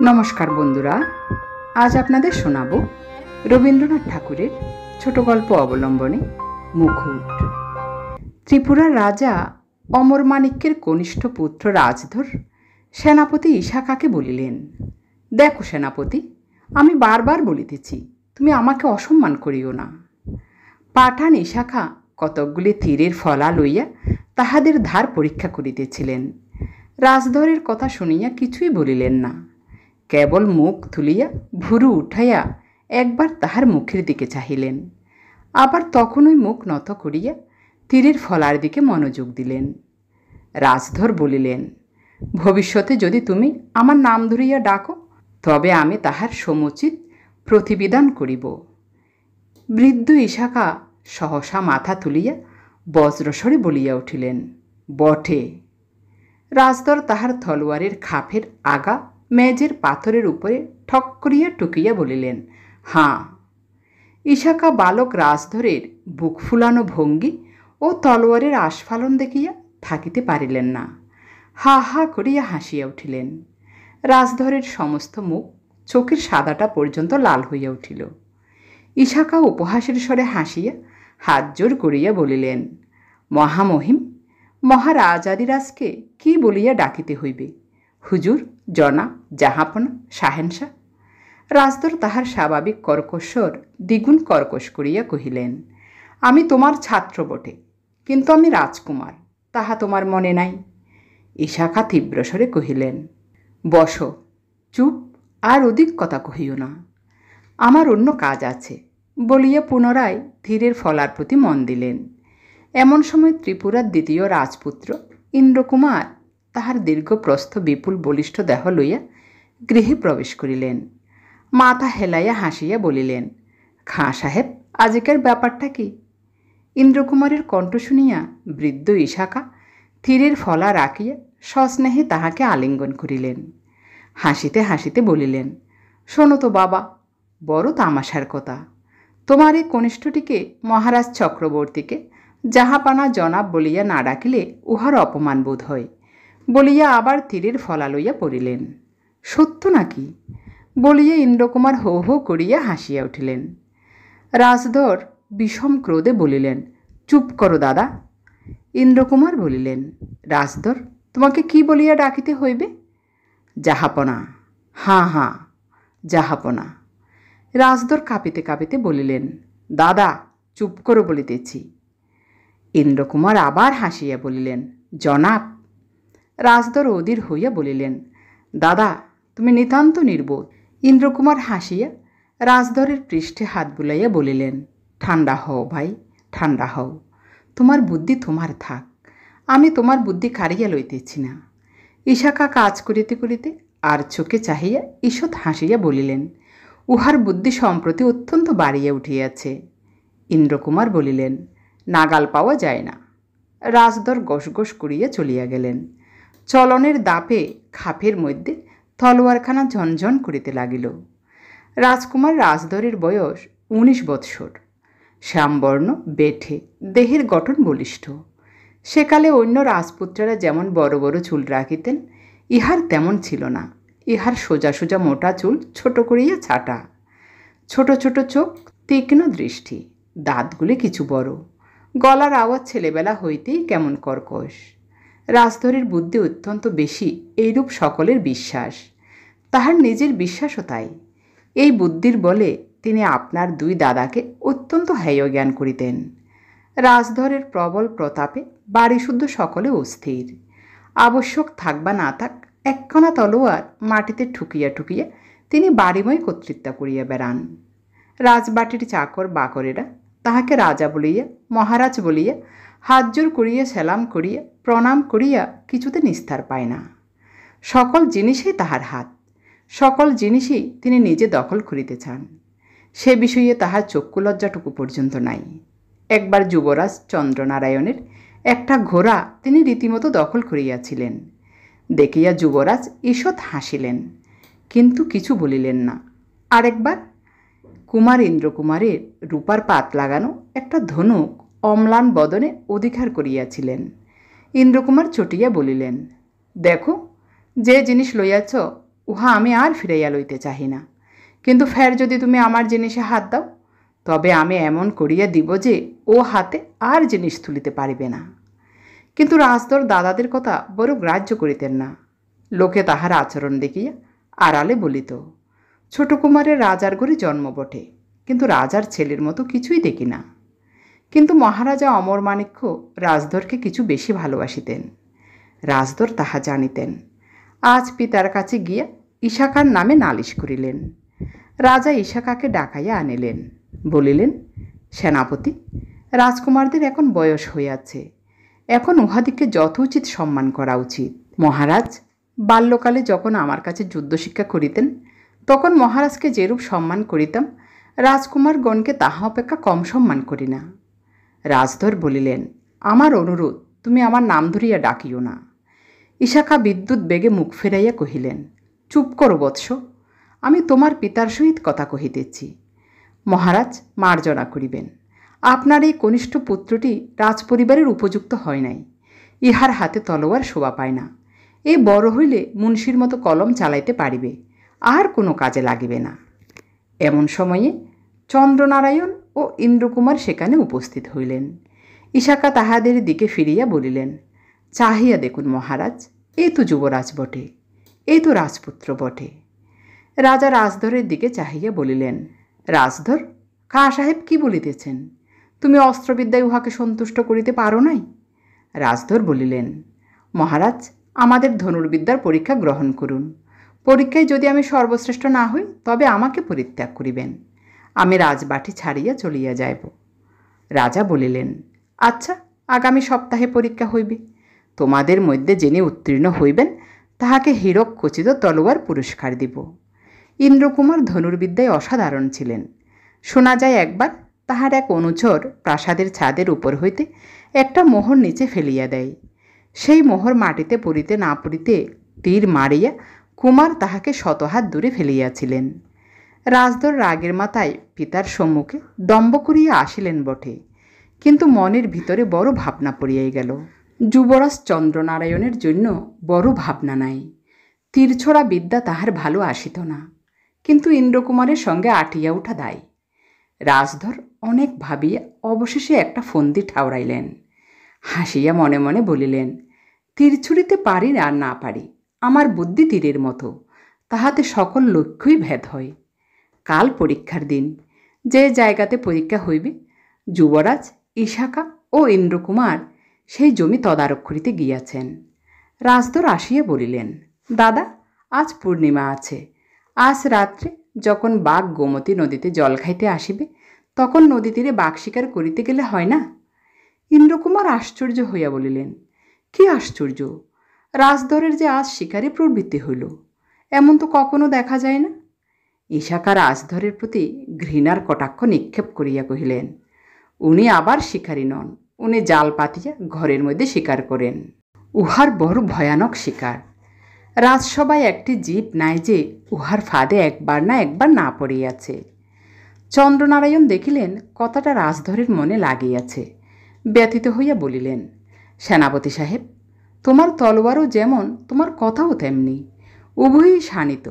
নমস্কার বন্ধুরা, আজ আপনাদের শোনাব রবীন্দ্রনাথ ঠাকুরের ছোট গল্প অবলম্বনে মুকুট। ত্রিপুরার রাজা অমরমাণিক্যের কনিষ্ঠ পুত্র রাজধর সেনাপতি ইশাখাকে বলিলেন, দেখো সেনাপতি, আমি বারবার বলিতেছি, তুমি আমাকে অসম্মান করিও না। পাঠান ইশাখা কতকগুলি তীরের ফলা লইয়া তাহাদের ধার পরীক্ষা করিতেছিলেন। রাজধরের কথা শুনিয়া কিছুই বলিলেন না, কেবল মুখ তুলিয়া ভুরু উঠাইয়া একবার তাহার মুখের দিকে চাহিলেন, আবার তখনই মুখ নত করিয়া তীরের ফলার দিকে মনোযোগ দিলেন। রাজধর বলিলেন, ভবিষ্যতে যদি তুমি আমার নাম ধরিয়া ডাকো, তবে আমি তাহার সমুচিত প্রতিবিধান করিব। বৃদ্ধ ইশাখা সহসা মাথা তুলিয়া বজ্রস্বরে বলিয়া উঠিলেন, বটে। রাজধর তাহার তলোয়ারের খাপের আগা মেজের পাথরের উপরে ঠক করিয়া টুকিয়া বলিলেন, হাঁ। ইশাখা বালক রাজধরের বুক ফুলানো ভঙ্গি ও তলোয়ারের আস্ফালন দেখিয়া থাকিতে পারিলেন না, হা হা করিয়া হাসিয়া উঠিলেন। রাজধরের সমস্ত মুখ চোখের সাদাটা পর্যন্ত লাল হইয়া উঠিল। ইশাখা উপহাসের স্বরে হাসিয়া হাত জোর করিয়া বলিলেন, মহামহিম, মহারাজাদিরাজকে কি বলিয়া ডাকিতে হইবে? হুজুর, জনাব, জাহাপনা, শাহেনশাহ। রাজধর তাহার স্বাভাবিক কর্কশ্বর দ্বিগুণ কর্কশ করিয়া কহিলেন, আমি তোমার ছাত্র বটে, কিন্তু আমি রাজকুমার, তাহা তোমার মনে নাই? ইশাখা তীব্রস্বরে কহিলেন, বস, চুপ, আর অধিক কথা কহিও না, আমার অন্য কাজ আছে, বলিয়া পুনরায় তীরের ফলার প্রতি মন দিলেন। এমন সময় ত্রিপুরার দ্বিতীয় রাজপুত্র ইন্দ্রকুমার তাহার দীর্ঘপ্রস্থ বিপুল বলিষ্ঠ দেহ লইয়া গৃহে প্রবেশ করিলেন। মাথা হেলাইয়া হাসিয়া বলিলেন, খাঁ সাহেব, আজকের ব্যাপারটা কি? ইন্দ্রকুমারের কণ্ঠ শুনিয়া বৃদ্ধ ইশাখা তীরের ফলা রাখিয়া সস্নেহে তাহাকে আলিঙ্গন করিলেন। হাসিতে হাসিতে বলিলেন, শোনো তো বাবা, বড় তামাশার কথা। তোমার এই কনিষ্ঠটিকে মহারাজ চক্রবর্তীকে জাহাপানা জনাব বলিয়া না ডাকিলে উহার অপমান বোধ হয়, বলিয়া আবার তীরের ফলা লইয়া পড়িলেন। সত্য নাকি? বলিয়া ইন্দ্রকুমার হো হো করিয়া হাসিয়া উঠিলেন। রাজধর বিষম ক্রোধে বলিলেন, চুপ করো দাদা। ইন্দ্রকুমার বলিলেন, রাজধর, তোমাকে কি বলিয়া ডাকিতে হইবে? জাহাপনা। হাঁ হাঁ, জাহাপনা। রাজধর কাঁপিতে কাঁপিতে বলিলেন, দাদা, চুপ করো বলিতেছি। ইন্দ্রকুমার আবার হাসিয়া বলিলেন, জনাব। রাজধর অধীর হইয়া বলিলেন, দাদা, তুমি নিতান্ত নির্বোধ। ইন্দ্রকুমার হাসিয়া রাজধরের পৃষ্ঠে হাত বুলাইয়া বলিলেন, ঠান্ডা হও ভাই, ঠান্ডা হও, তোমার বুদ্ধি তোমার থাক, আমি তোমার বুদ্ধি কাড়িয়া লইতেছি না। ইশাখা কাজ করিতে করিতে আর চোখে চাহিয়া ঈষৎ হাসিয়া বলিলেন, উহার বুদ্ধি সম্প্রতি অত্যন্ত বাড়িয়া উঠিয়াছে। ইন্দ্রকুমার বলিলেন, নাগাল পাওয়া যায় না। রাজধর গসগস করিয়া চলিয়া গেলেন। চলনের দাপে খাপের মধ্যে তলোয়ারখানা ঝনঝন করিতে লাগিল। রাজকুমার রাজধরের বয়স 19 বৎসর। শ্যামবর্ণ, বেঠে, দেহের গঠন বলিষ্ঠ। সেকালে অন্য রাজপুত্রেরা যেমন বড় বড় চুল রাখিতেন, ইহার তেমন ছিল না। ইহার সোজা সোজা মোটা চুল ছোট করিয়া ছাটা, ছোট ছোট চোখ, তীক্ষ্ণ দৃষ্টি, দাঁতগুলি কিছু বড়, গলার আওয়াজ ছেলেবেলা হইতেই কেমন কর্কশ। রাজধরের বুদ্ধি অত্যন্ত বেশি, এইরূপ সকলের বিশ্বাস। তাহার নিজের বিশ্বাসও তাই। এই বুদ্ধির বলে তিনি আপনার 2 দাদাকে অত্যন্ত হেয় জ্ঞান করিতেন। রাজধরের প্রবল প্রতাপে বাড়িশুদ্ধ সকলে অস্থির। আবশ্যক থাক বা না থাক, একখানা তলোয়ার মাটিতে ঠুকিয়া ঠুকিয়া তিনি বাড়িময় কর্তৃত্ব করিয়া বেড়ান। রাজবাটির চাকর বাকরেরা তাহাকে রাজা বলিয়া, মহারাজ বলিয়া হাত জোর করিয়া সেলাম করিয়া প্রণাম করিয়া কিছুতে নিস্তার পায় না। সকল জিনিসেই তাহার হাত, সকল জিনিসই তিনি নিজে দখল করিতে চান। সে বিষয়ে তাহার চক্ষুলজ্জাটুকু পর্যন্ত নাই। একবার যুবরাজ চন্দ্রনারায়ণের একটা ঘোড়া তিনি রীতিমতো দখল করিয়াছিলেন। দেখিয়া যুবরাজ ঈষৎ হাসিলেন, কিন্তু কিছু বলিলেন না। আরেকবার কুমার ইন্দ্রকুমারের রূপার পাত লাগানো একটা ধনুক অম্লান বদনে অধিকার করিয়াছিলেন। ইন্দ্রকুমার চটিয়া বলিলেন, দেখো, যে জিনিস লইয়াছ উহা আমি আর ফিরাইয়া লইতে চাহি না, কিন্তু ফের যদি তুমি আমার জিনিসে হাত দাও তবে আমি এমন করিয়া দিব যে ও হাতে আর জিনিস তুলিতে পারিবে না। কিন্তু রাজধর দাদাদের কথা বড় গ্রাহ্য করিতেন না। লোকে তাহার আচরণ দেখিয়া আড়ালে বলিত, ছোট কুমারের রাজার ঘরে জন্ম বটে, কিন্তু রাজার ছেলের মতো কিছুই দেখি না। কিন্তু মহারাজা অমরমাণিক্য রাজধরকে কিছু বেশি ভালোবাসিতেন। রাজধর তাহা জানিতেন। আজ পিতার কাছে গিয়া ইশাকার নামে নালিশ করিলেন। রাজা ইশাকাকে ডাকাইয়া আনিলেন। বলিলেন, সেনাপতি, রাজকুমারদের এখন বয়স হইয়াছে, এখন উহাদিকে যথোচিত সম্মান করা উচিত। মহারাজ বাল্যকালে যখন আমার কাছে যুদ্ধশিক্ষা করিতেন তখন মহারাজকে যেরূপ সম্মান করিতাম রাজকুমারগণকে তাহা অপেক্ষা কম সম্মান করি না। রাজধর বলিলেন, আমার অনুরোধ, তুমি আমার নাম ধরিয়া ডাকিও না। ইশাকা বিদ্যুৎ বেগে মুখ ফেরাইয়া কহিলেন, চুপ করো বৎস, আমি তোমার পিতার সহিত কথা কহিতেছি। মহারাজ মার্জনা করিবেন, আপনার এই কনিষ্ঠ পুত্রটি রাজপরিবারের উপযুক্ত হয় নাই। ইহার হাতে তলোয়ার শোভা পায় না। এ বড় হইলে মুন্সির মতো কলম চালাইতে পারিবে, আর কোনো কাজে লাগিবে না। এমন সময়ে চন্দ্রনারায়ণ ও ইন্দ্রকুমার সেখানে উপস্থিত হইলেন। ইশাকা তাহাদের দিকে ফিরিয়া বলিলেন, চাহিয়া দেখুন মহারাজ, এই তো যুবরাজ বটে, এই তো রাজপুত্র বটে। রাজা রাজধরের দিকে চাহিয়া বলিলেন, রাজধর, খাঁ সাহেব কি বলিতেছেন? তুমি অস্ত্রবিদ্যায় উহাকে সন্তুষ্ট করিতে পারো নাই? রাজধর বলিলেন, মহারাজ, আমাদের ধনুর্বিদ্যার পরীক্ষা গ্রহণ করুন। পরীক্ষায় যদি আমি সর্বশ্রেষ্ঠ না হই তবে আমাকে পরিত্যাগ করিবেন। আমি রাজবাটি ছাড়িয়া চলিয়া যাইব। রাজা বলিলেন, আচ্ছা, আগামী সপ্তাহে পরীক্ষা হইবে। তোমাদের মধ্যে যিনি উত্তীর্ণ হইবেন তাহাকে হীরক খচিত তলোয়ার পুরস্কার দিব। ইন্দ্রকুমার ধনুর্বিদ্যায় অসাধারণ ছিলেন। শোনা যায় একবার তাহার এক অনুচর প্রাসাদের ছাদের উপর হইতে একটা মোহর নিচে ফেলিয়া দেয়। সেই মোহর মাটিতে পড়িতে না পড়িতে তীর মারিয়া কুমার তাহাকে শতহাত দূরে ফেলিয়াছিলেন। রাজধর রাগের মাথায় পিতার সম্মুখে দম্ভ করিয়া আসিলেন বটে, কিন্তু মনের ভিতরে বড় ভাবনা পড়িয়াই গেল। যুবরাজ চন্দ্রনারায়ণের জন্য বড় ভাবনা নাই। তীরছোড়া বিদ্যা তাহার ভালো আসিত না, কিন্তু ইন্দ্রকুমারের সঙ্গে আটিয়া উঠা দায়। রাজধর অনেক ভাবিয়া অবশেষে একটা ফন্দি ঠাউরাইলেন। হাসিয়া মনে মনে বলিলেন, তীর ছুড়িতে পারি আর না পারি, আমার বুদ্ধি তীরের মতো, তাহাতে সকল লক্ষ্যই ভেদ হয়। কাল পরীক্ষার দিন, যে জায়গাতে পরীক্ষা হইবে যুবরাজ ইশাকা ও ইন্দ্রকুমার সেই জমি তদারক করিতে গিয়াছেন। রাজধর আসিয়া বলিলেন, দাদা, আজ পূর্ণিমা আছে। আজ রাত্রে যখন বাঘ গোমতী নদীতে জল খাইতে আসিবে তখন নদী তীরে বাঘ শিকার করিতে গেলে হয় না? ইন্দ্রকুমার আশ্চর্য হইয়া বলিলেন, কি আশ্চর্য! রাজধরের যে আজ শিকারে প্রবৃত্তি হইল, এমন তো কখনো দেখা যায় না। ইশাকা রাজধরের প্রতি ঘৃণার কটাক্ষ নিক্ষেপ করিয়া কহিলেন, উনি আবার শিকারী নন, উনি জাল পাতিয়া ঘরের মধ্যে শিকার করেন। উহার বড় ভয়ানক শিকার। রাজসভায় একটি জীব নাই যে উহার ফাঁদে একবার না একবার না পড়িয়াছে। চন্দ্রনারায়ণ দেখিলেন কথাটা রাজধরের মনে লাগিয়াছে। ব্যথিত হইয়া বলিলেন, সেনাপতি সাহেব, তোমার তলোয়ারও যেমন তোমার কথাও তেমনি, উভয়ই শানিত।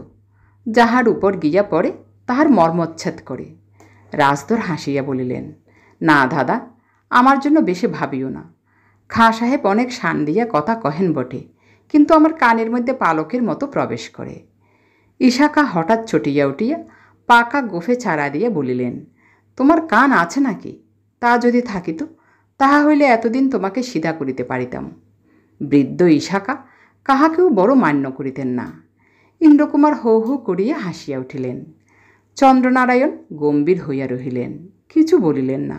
যাহার উপর গিয়া পড়ে তাহার মর্মচ্ছেদ করে। রাজধর হাসিয়া বলিলেন, না দাদা, আমার জন্য বেশি ভাবিও না। খাঁ সাহেব অনেক শান দিয়া কথা কহেন বটে, কিন্তু আমার কানের মধ্যে পালকের মতো প্রবেশ করে। ইশাকা হঠাৎ ছুটিয়া উঠিয়া পাকা গোফে ছাড়া দিয়ে বলিলেন, তোমার কান আছে নাকি? তা যদি থাকিত তাহা হইলে এতদিন তোমাকে সিধা করিতে পারিতাম। বৃদ্ধ ইশাকা কাহাকেও বড় মান্য করিতেন না। ইন্দ্রকুমার হো হো করিয়া হাসিয়া উঠিলেন। চন্দ্রনারায়ণ গম্ভীর হইয়া রহিলেন, কিছু বলিলেন না।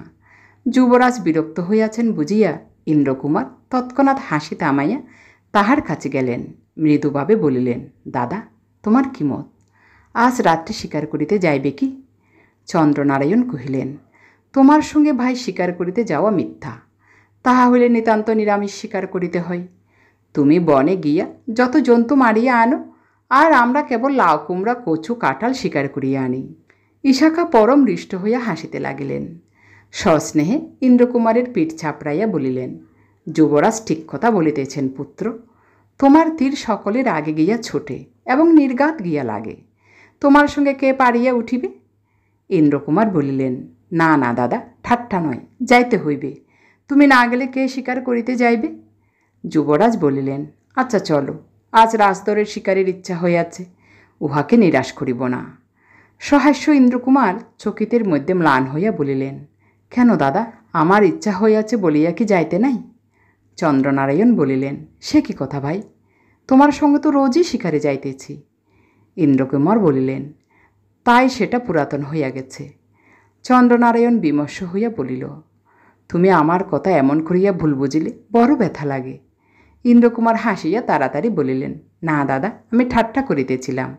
যুবরাজ বিরক্ত হইয়াছেন বুঝিয়া ইন্দ্রকুমার তৎক্ষণাৎ হাসি থামাইয়া তাহার কাছে গেলেন। মৃদুভাবে বলিলেন, দাদা, তোমার কি মত? আজ রাত্রে শিকার করিতে যাইবে কি? চন্দ্রনারায়ণ কহিলেন, তোমার সঙ্গে ভাই শিকার করিতে যাওয়া মিথ্যা। তাহা হইলে নিতান্ত নিরামিষ শিকার করিতে হয়। তুমি বনে গিয়া যত জন্তু মারিয়া আনো, আর আমরা কেবল লাউ কুমড়া কচু কাঁঠাল শিকার করিয়া আনি। ইশাকা পরম হৃষ্ট হইয়া হাসিতে লাগিলেন। সস্নেহে ইন্দ্রকুমারের পিঠ চাপড়াইয়া বলিলেন, যুবরাজ ঠিক কথা বলিতেছেন পুত্র। তোমার তীর সকলের আগে গিয়া ছোটে এবং নির্ঘাত গিয়া লাগে। তোমার সঙ্গে কে পারিয়া উঠিবে? ইন্দ্রকুমার বলিলেন, না না দাদা, ঠাট্টা নয়, যাইতে হইবে। তুমি না গেলে কে শিকার করিতে যাইবে? যুবরাজ বলিলেন, আচ্ছা চলো, আজ রাজদরের শিকারের ইচ্ছা হইয়াছে, উহাকে নিরাশ করিব না। সহাস্য ইন্দ্রকুমার চকিতের মধ্যে ম্লান হইয়া বলিলেন, কেন দাদা, আমার ইচ্ছা হইয়াছে বলিয়া কি যাইতে নাই? চন্দ্রনারায়ণ বলিলেন, সে কি কথা ভাই, তোমার সঙ্গে তো রোজই শিকারে যাইতেছি। ইন্দ্রকুমার বলিলেন, তাই সেটা পুরাতন হইয়া গেছে। চন্দ্রনারায়ণ বিমর্ষ হইয়া বলিল, তুমি আমার কথা এমন করিয়া ভুল বুঝিলে বড় ব্যথা লাগে। ইন্দ্রকুমার হাসিয়া তাড়াতাড়ি বলিলেন, না দাদা, আমি ঠাট্টা করিতেছিলাম।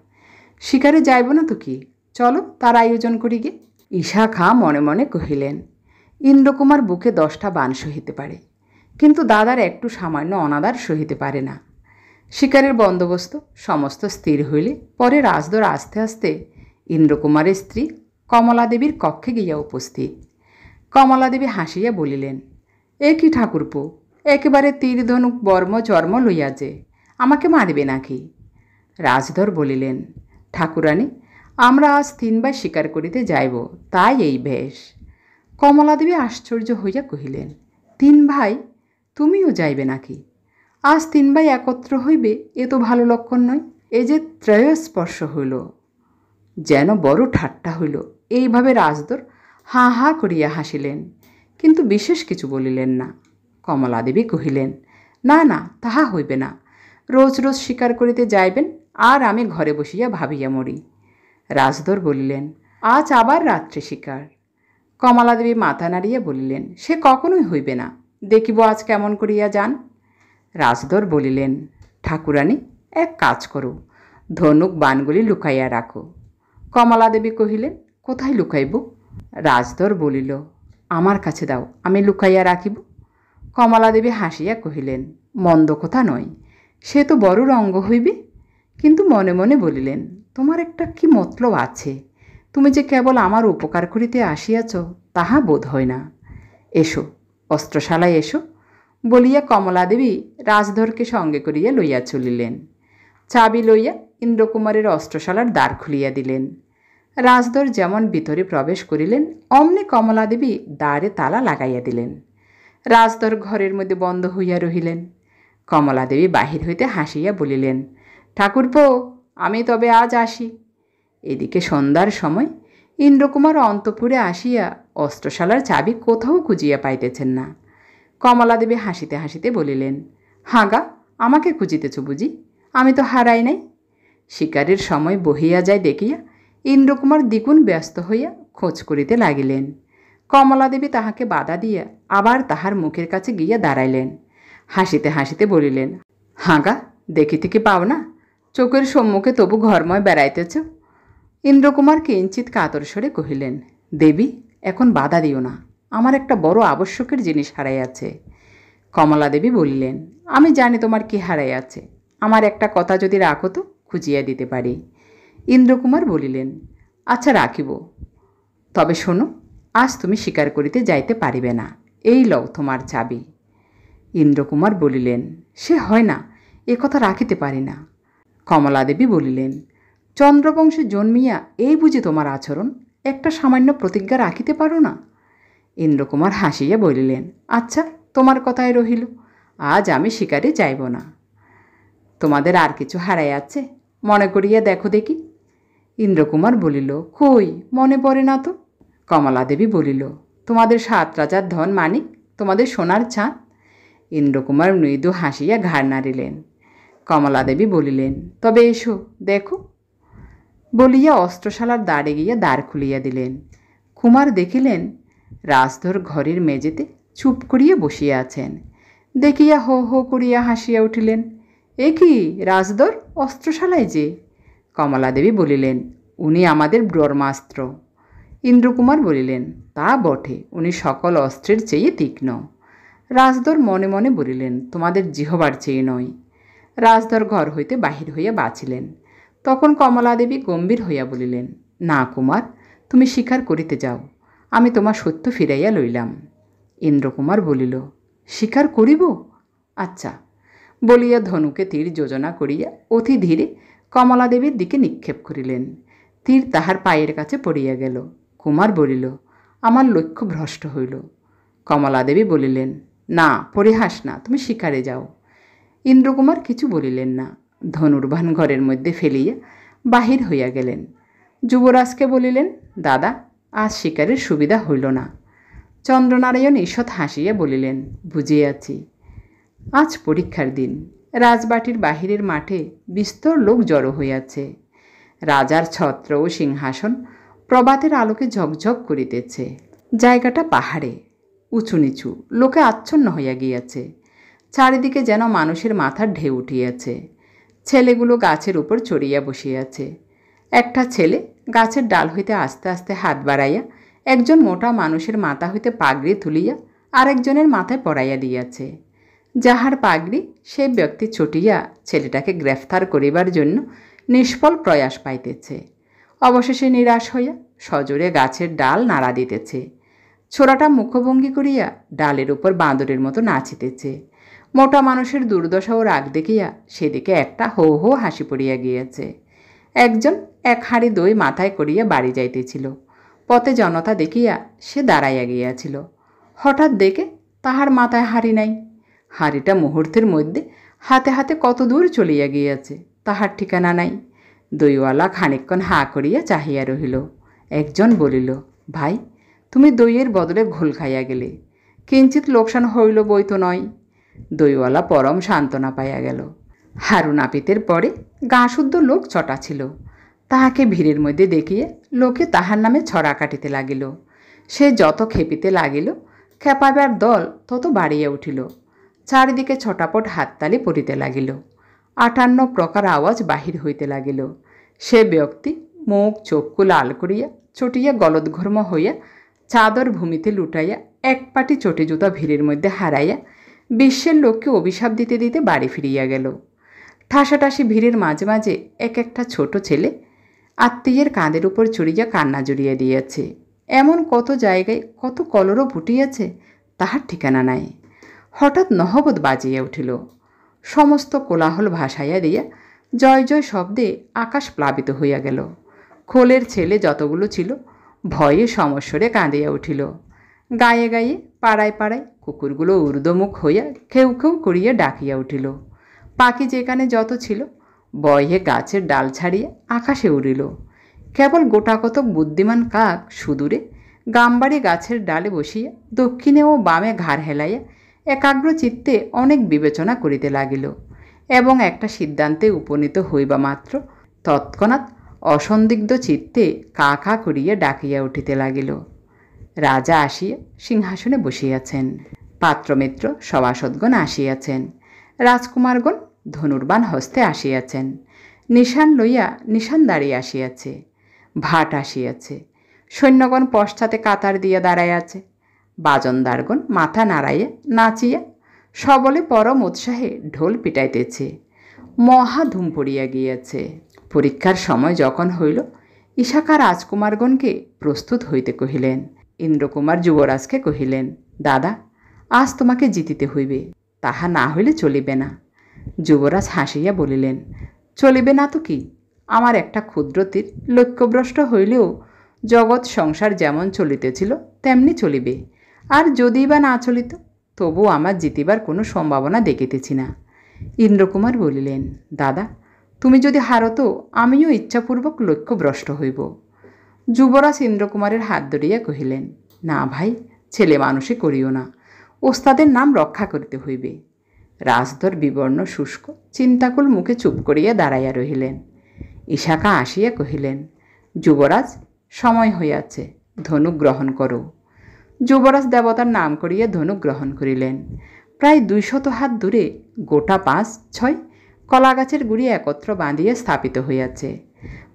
শিকারে যাইব না তো কি, চলো তার আয়োজন করি গে। ঈশা খাঁ মনে মনে কহিলেন, ইন্দ্রকুমার বুকে 10টা বাণ সহিতে পারে, কিন্তু দাদার একটু সামান্য অনাদার সহিতে পারে না। শিকারের বন্দোবস্ত সমস্ত স্থির হইলে পরে রাজদর আস্তে আস্তে ইন্দ্রকুমারের স্ত্রী কমলাদেবীর কক্ষে গিয়া উপস্থিত। কমলাদেবী হাসিয়া বলিলেন, এ কি ঠাকুরপো, একেবারে তীর ধনুক বর্ম চর্ম লইয়া যে, আমাকে মারিবে নাকি? রাজধর বলিলেন, ঠাকুরানী, আমরা আজ 3বার শিকার করিতে যাইব, তাই এই বেশ। কমলাদেবী আশ্চর্য হইয়া কহিলেন, 3 ভাই, তুমিও যাইবে নাকি? আজ 3 ভাই একত্র হইবে, এ তো ভালো লক্ষণ নয়। এ যে ত্রয়স্পর্শ হইল, যেন বড় ঠাট্টা হইল। এইভাবে রাজদর হাঁ হাঁ করিয়া হাসিলেন, কিন্তু বিশেষ কিছু বলিলেন না। কমলাদেবী কহিলেন, না না, তাহা হইবে না। রোজ রোজ শিকার করিতে যাইবেন, আর আমি ঘরে বসিয়া ভাবিয়া মরি। রাজদর বলিলেন, আজ আবার রাত্রে শিকার। কমলাদেবী মাথা নাড়িয়া বলিলেন, সে কখনোই হইবে না, দেখিব আজ কেমন করিয়া যান। রাজদর বলিলেন, ঠাকুরানী, এক কাজ করো, ধনুক বাণগুলি লুকাইয়া রাখো। কমলাদেবী কহিলেন, কোথায় লুকাইব? রাজদর বলিল, আমার কাছে দাও, আমি লুকাইয়া রাখিব। কমলাদেবী হাসিয়া কহিলেন, মন্দ কথা নয়, সে তো বড় রঙ্গ হইবে। কিন্তু মনে মনে বলিলেন, তোমার একটা কি মতলব আছে, তুমি যে কেবল আমার উপকার করিতে আসিয়াছ তাহা বোধ হয় না। এসো, অস্ত্রশালায় এসো, বলিয়া কমলাদেবী রাজধরকে সঙ্গে করিয়া লইয়া চলিলেন। চাবি লইয়া ইন্দ্রকুমারের অস্ত্রশালার দ্বার খুলিয়া দিলেন। রাজধর যেমন ভিতরে প্রবেশ করিলেন, অমনি কমলাদেবী দ্বারে তালা লাগাইয়া দিলেন। রাজধর ঘরের মধ্যে বন্ধ হইয়া রহিলেন। কমলাদেবী বাহির হইতে হাসিয়া বলিলেন, ঠাকুরপো, আমি তবে আজ আসি। এদিকে সন্ধ্যার সময় ইন্দ্রকুমার অন্তঃপুরে আসিয়া অস্ত্রশালার চাবি কোথাও খুঁজিয়া পাইতেছেন না। কমলাদেবী হাসিতে হাসিতে বলিলেন, হাগা, আমাকে খুঁজিতেছ বুঝি? আমি তো হারাই নাই। শিকারের সময় বহিয়া যায় দেখিয়া ইন্দ্রকুমার দ্বিগুণ ব্যস্ত হইয়া খোঁজ করিতে লাগিলেন। কমলাদেবী তাহাকে বাধা দিয়া আবার তাহার মুখের কাছে গিয়া দাঁড়াইলেন। হাসিতে হাসিতে বলিলেন, হাগা, দেখিতে কি পাও না? চোখের সম্মুখে তবু ঘরময় বেড়াইতেছ। ইন্দ্রকুমার কিঞ্চিৎ কাতর স্বরে কহিলেন, দেবী, এখন বাধা দিও না, আমার একটা বড় আবশ্যকের জিনিস হারাইয়াছে। কমলাদেবী বলিলেন, আমি জানি তোমার কি হারাইয়াছে, আমার একটা কথা যদি রাখো তো খুঁজিয়া দিতে পারি। ইন্দ্রকুমার বলিলেন, আচ্ছা রাখিব, তবে শোনো, আজ তুমি শিকার করিতে যাইতে পারিবে না, এই লও তোমার চাবি। ইন্দ্রকুমার বলিলেন, সে হয় না, এ কথা রাখিতে পারি না। কমলাদেবী বলিলেন, চন্দ্রবংশে জন্মিয়া এই বুঝি তোমার আচরণ, একটা সামান্য প্রতিজ্ঞা রাখিতে পারো না? ইন্দ্রকুমার হাসিয়া বলিলেন, আচ্ছা, তোমার কথায় রহিল, আজ আমি শিকারে যাইব না। তোমাদের আর কিছু হারাইয়াছে, মনে করিয়া দেখো দেখি। ইন্দ্রকুমার বলিল, কই, মনে পড়ে না তো। কমলাদেবী বলিল, তোমাদের 7 রাজার ধন মানিক, তোমাদের সোনার ছাঁদ। ইন্দ্রকুমার মৃদু হাসিয়া ঘাড় নাড়িলেন। কমলাদেবী বলিলেন, তবে এসো দেখো, বলিয়া অস্ত্রশালার দ্বারে গিয়া দ্বার খুলিয়া দিলেন। কুমার দেখিলেন রাজধর ঘরের মেঝেতে চুপ করিয়া বসিয়া আছেন। দেখিয়া হো হো করিয়া হাসিয়া উঠিলেন, এ কি রাজধর, অস্ত্রশালায় যে? কমলাদেবী বলিলেন, উনি আমাদের ব্রহ্মাস্ত্র। ইন্দ্রকুমার বলিলেন, তা বটে, উনি সকল অস্ত্রের চেয়ে তীক্ষ্ণ। রাজধর মনে মনে বলিলেন, তোমাদের জিহবার চেয়ে নয়। রাজধর ঘর হইতে বাহির হইয়া বাঁচিলেন। তখন কমলাদেবী গম্ভীর হইয়া বলিলেন, না কুমার, তুমি শিকার করিতে যাও, আমি তোমার সত্য ফিরাইয়া লইলাম। ইন্দ্রকুমার বলিল, শিকার করিব? আচ্ছা, বলিয়া ধনুকে তীর যোজনা করিয়া অতি ধীরে কমলাদেবীর দিকে নিক্ষেপ করিলেন। তীর তাহার পায়ের কাছে পড়িয়া গেল। কুমার বলিল, আমার লক্ষ্য ভ্রষ্ট হইল। কমলাদেবী বলিলেন, না, পরিহাস না, তুমি শিকারে যাও। ইন্দ্রকুমার কিছু বলিলেন না, ধনুর্বাণ ঘরের মধ্যে ফেলিয়া বাহির হইয়া গেলেন। যুবরাজকে বলিলেন, দাদা, আজ শিকারের সুবিধা হইল না। চন্দ্রনারায়ণ ঈষৎ হাসিয়া বলিলেন, বুঝিয়াছি, আজ পরীক্ষার দিন। রাজবাটির বাহিরের মাঠে বিস্তর লোক জড়ো হইয়াছে। রাজার ছত্র ও সিংহাসন প্রভাতের আলোকে ঝকঝক করিতেছে। জায়গাটা পাহাড়ে, উঁচু নিচু, লোকে আচ্ছন্ন হইয়া গিয়াছে। চারিদিকে যেন মানুষের মাথার ঢেউ উঠিয়াছে। ছেলেগুলো গাছের উপর চড়িয়া বসিয়াছে। একটা ছেলে গাছের ডাল হইতে আস্তে আস্তে হাত বাড়াইয়া একজন মোটা মানুষের মাথা হইতে পাগড়ি তুলিয়া আরেকজনের মাথায় পড়াইয়া দিয়াছে। যাহার পাগড়ি সেই ব্যক্তি ছুটিয়া ছেলেটাকে গ্রেফতার করিবার জন্য নিষ্ফল প্রয়াস পাইতেছে। অবশেষে নিরাশ হইয়া সজোরে গাছের ডাল নাড়া দিতেছে। ছোড়াটা মুখভঙ্গি করিয়া ডালের উপর বাঁদরের মতো নাচিতেছে। মোটা মানুষের দুর্দশা ও রাগ দেখিয়া সেদিকে একটা হো হো হাসি পড়িয়া গিয়াছে। একজন এক হাঁড়ি দই মাথায় করিয়া বাড়ি যাইতেছিল। পথে জনতা দেখিয়া সে দাঁড়াইয়া গিয়াছিল। হঠাৎ দেখে তাহার মাথায় হাঁড়ি নাই। হাঁড়িটা মুহূর্তের মধ্যে হাতে হাতে কত দূর চলিয়া গিয়াছে তাহার ঠিকানা নাই। দইওয়ালা খানিকক্ষণ হাঁ করিয়া চাহিয়া রহিল। একজন বলিল, ভাই, তুমি দইয়ের বদলে ঘোল খাইয়া গেলে, কিঞ্চিত লোকসান হইল বই তো নয়। দইওয়ালা পরম সান্ত্বনা পাইয়া গেল। হারু নাপিতের পরে গাঁশুদ্ধ লোক চটা ছিল। তাহাকে ভিড়ের মধ্যে দেখিয়া লোকে তাহার নামে ছড়া কাটিতে লাগিল। সে যত খেপিতে লাগিল, খেপাইবার দল তত বাড়িয়া উঠিল। চারিদিকে ছটাপট হাততালি পড়িতে লাগিল। 58 প্রকার আওয়াজ বাহির হইতে লাগিল। সে ব্যক্তি মুখ চক্ষু লাল করিয়া চটিয়া গলদঘর্ম হইয়া চাদর ভূমিতে লুটাইয়া এক পাটি চটি জুতা ভিড়ের মধ্যে হারাইয়া বিশ্বের লোককে অভিশাপ দিতে দিতে বাড়ি ফিরিয়া গেল। ঠাসাঠাসি ভিড়ের মাঝে মাঝে এক একটা ছোট ছেলে আত্মীয়ের কাঁধের উপর চড়িয়া কান্না জড়িয়ে দিয়েছে। এমন কত জায়গায় কত কলরব ফুটিয়াছে তাহার ঠিকানা নাই। হঠাৎ নহবত বাজিয়া উঠিল। সমস্ত কোলাহল ভাসাইয়া দিয়া জয় জয় শব্দে আকাশ প্লাবিত হইয়া গেল। খোলের ছেলে যতগুলো ছিল ভয়ে সমস্বরে কাঁদিয়া উঠিল। গায়ে গায়ে পাড়ায় পাড়ায় কুকুরগুলো ঊর্ধ্বমুখ হইয়া খেউ খেউ করিয়া ডাকিয়া উঠিল। পাখি যেখানে যত ছিল বয়ে গাছের ডাল ছাড়িয়া আকাশে উড়িল। কেবল গোটাকতক বুদ্ধিমান কাক সুদূরে গামবাড়ি গাছের ডালে বসিয়া দক্ষিণে ও বামে ঘাড় হেলাইয়া একাগ্র চিত্তে অনেক বিবেচনা করিতে লাগিল এবং একটা সিদ্ধান্তে উপনীত হইবা মাত্র তৎক্ষণাৎ অসন্দিগ্ধ চিত্তে কা কা করিয়া ডাকিয়া উঠিতে লাগিল। রাজা আসিয়া সিংহাসনে বসিয়াছেন। পাত্রমিত্র সভাসদগণ আসিয়াছেন। রাজকুমারগণ ধনুর্বাণ হস্তে আসিয়াছেন। নিশান লইয়া নিশানদারি আসিয়াছে। ভাট আসিয়াছে। সৈন্যগণ পশ্চাতে কাতার দিয়া দাঁড়াইয়াছে। বাজনদারগণ মাথা নাড়াইয়া নাচিয়া সবলে পরম উৎসাহে ঢোল পিটাইতেছে। মহা ধুম পড়িয়া গিয়াছে। পরীক্ষার সময় যখন হইল, ইশাকা রাজকুমারগণকে প্রস্তুত হইতে কহিলেন। ইন্দ্রকুমার যুবরাজকে কহিলেন, দাদা, আজ তোমাকে জিতিতে হইবে, তাহা না হইলে চলিবে না। যুবরাজ হাসিয়া বলিলেন, চলিবে না তো কি? আমার একটা ক্ষুদ্র তীর লক্ষ্যভ্রষ্ট হইলেও জগৎ সংসার যেমন চলিতেছিল তেমনি চলিবে, আর যদি বা না চলিত তবু আমার জিতিবার কোনো সম্ভাবনা দেখিতেছি না। ইন্দ্রকুমার বলিলেন, দাদা, তুমি যদি হারো তো আমিও ইচ্ছাপূর্বক লক্ষ্যভ্রষ্ট হইব। যুবরাজ ইন্দ্রকুমারের হাত ধরিয়া কহিলেন, না ভাই, ছেলে মানুষই করিও না, ওস্তাদের নাম রক্ষা করিতে হইবে। রাজধর বিবর্ণ শুষ্ক চিন্তাকুল মুখে চুপ করিয়া দাঁড়াইয়া রহিলেন। ইশাকা আসিয়া কহিলেন, যুবরাজ, সময় হইয়াছে, ধনুক গ্রহণ করো। যুবরাজ দেবতার নাম করিয়া ধনুক গ্রহণ করিলেন। প্রায় 200 হাত দূরে গোটা 5-6 কলাগাছের গুড়ি একত্র বাঁধিয়া স্থাপিত হইয়াছে।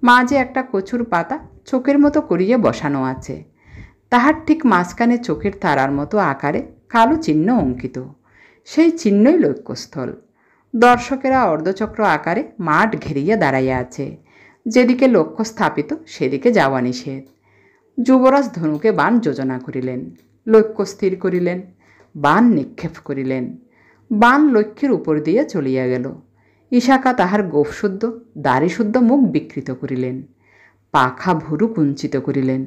মাঝে একটা কচুর পাতা চোখের মতো করিয়া বসানো আছে। তাহার ঠিক মাঝখানে চোখের তারার মতো আকারে কালো চিহ্ন অঙ্কিত। সেই চিহ্নই লক্ষ্যস্থল। দর্শকেরা অর্ধচক্র আকারে মাঠ ঘেরিয়া দাঁড়াইয়া আছে। যেদিকে লক্ষ্য স্থাপিত সেদিকে যাওয়া নিষেধ। যুবরাজ ধনুকে বাণ যোজনা করিলেন, লক্ষ্য স্থির করিলেন, বাণ নিক্ষেপ করিলেন। বান লক্ষ্যের উপর দিয়া চলিয়া গেল। ইশাকা তাহার গোফশুদ্ধ দাড়িশুদ্ধ মুখ বিকৃত করিলেন, পাখা ভুরু কুঞ্চিত করিলেন,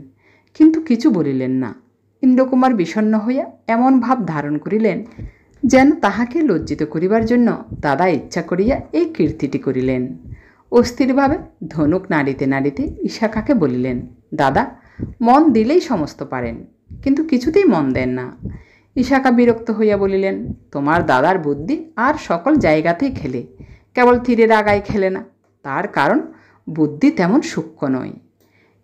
কিন্তু কিছু বলিলেন না। ইন্দ্রকুমার বিষণ্ণ হইয়া এমন ভাব ধারণ করিলেন যেন তাহাকে লজ্জিত করিবার জন্য দাদা ইচ্ছা করিয়া এই কীর্তিটি করিলেন। অস্থিরভাবে ধনুক নাড়িতে নাড়িতে ইশাকাকে বলিলেন, দাদা, মন দিলেই সমস্ত পারেন, কিন্তু কিছুতেই মন দেন না। ইশাকা বিরক্ত হইয়া বলিলেন, তোমার দাদার বুদ্ধি আর সকল জায়গাতেই খেলে, কেবল তীরের আগায় খেলে না। তার কারণ বুদ্ধি তেমন সূক্ষ্ম নয়।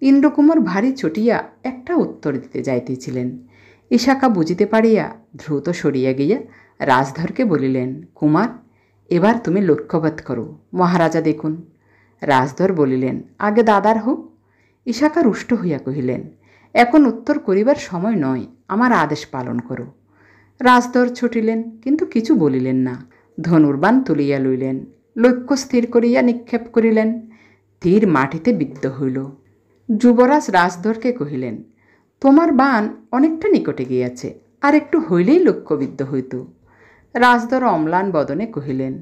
ইন্দ্রকুমার ভারী চটিয়া একটা উত্তর দিতে যাইতেছিলেন। ইশাকা বুঝিতে পারিয়া দ্রুত সরিয়া গিয়া রাজধরকে বলিলেন, কুমার, এবার তুমি লক্ষ্যপাত করো, মহারাজা দেখুন। রাজধর বলিলেন, আগে দাদার হোক। ইশাকা রুষ্ট হইয়া কহিলেন, এখন উত্তর করিবার সময় নয়, আমার আদেশ পালন করো। রাজধর ছুটিলেন, কিন্তু কিছু বলিলেন না। ধনুর্বাণ তুলিয়া লইলেন, লক্ষ্য স্থির করিয়া নিক্ষেপ করিলেন। তীর মাটিতে বিদ্ধ হইল। যুবরাজ রাজধরকে কহিলেন, তোমার বাণ অনেকটা নিকটে গিয়াছে, আর একটু হইলেই লক্ষ্যবিদ্ধ হইত। রাজধর অম্লান বদনে কহিলেন,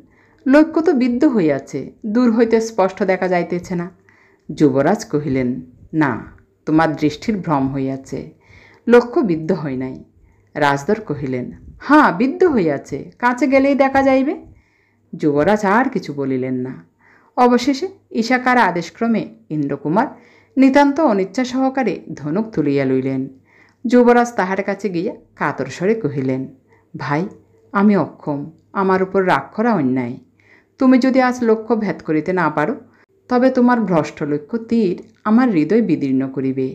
লক্ষ্য তো বিদ্ধ হইয়াছে, দূর হইতে স্পষ্ট দেখা যাইতেছে না। যুবরাজ কহিলেন, না, তোমার দৃষ্টির ভ্রম হইয়াছে, লক্ষ্য বিদ্ধ হয় নাই। রাজধর কহিলেন, হাঁ, বিদ্ধ হইয়াছে, কাছে গেলেই দেখা যাইবে। যুবরাজ আর কিছু বলিলেন না। অবশেষে ইশাকার আদেশক্রমে ইন্দ্রকুমার নিতান্ত অনিচ্ছা সহকারে ধনুক তুলিয়া লইলেন। যুবরাজ তাহার কাছে গিয়া কাতর স্বরে কহিলেন, ভাই, আমি অক্ষম, আমার উপর রাগ করা অন্যায়। তুমি যদি আজ লক্ষ্য ভেদ করিতে না পারো, তবে তোমার ভ্রষ্ট লক্ষ্য তীর আমার হৃদয় বিদীর্ণ করিবে,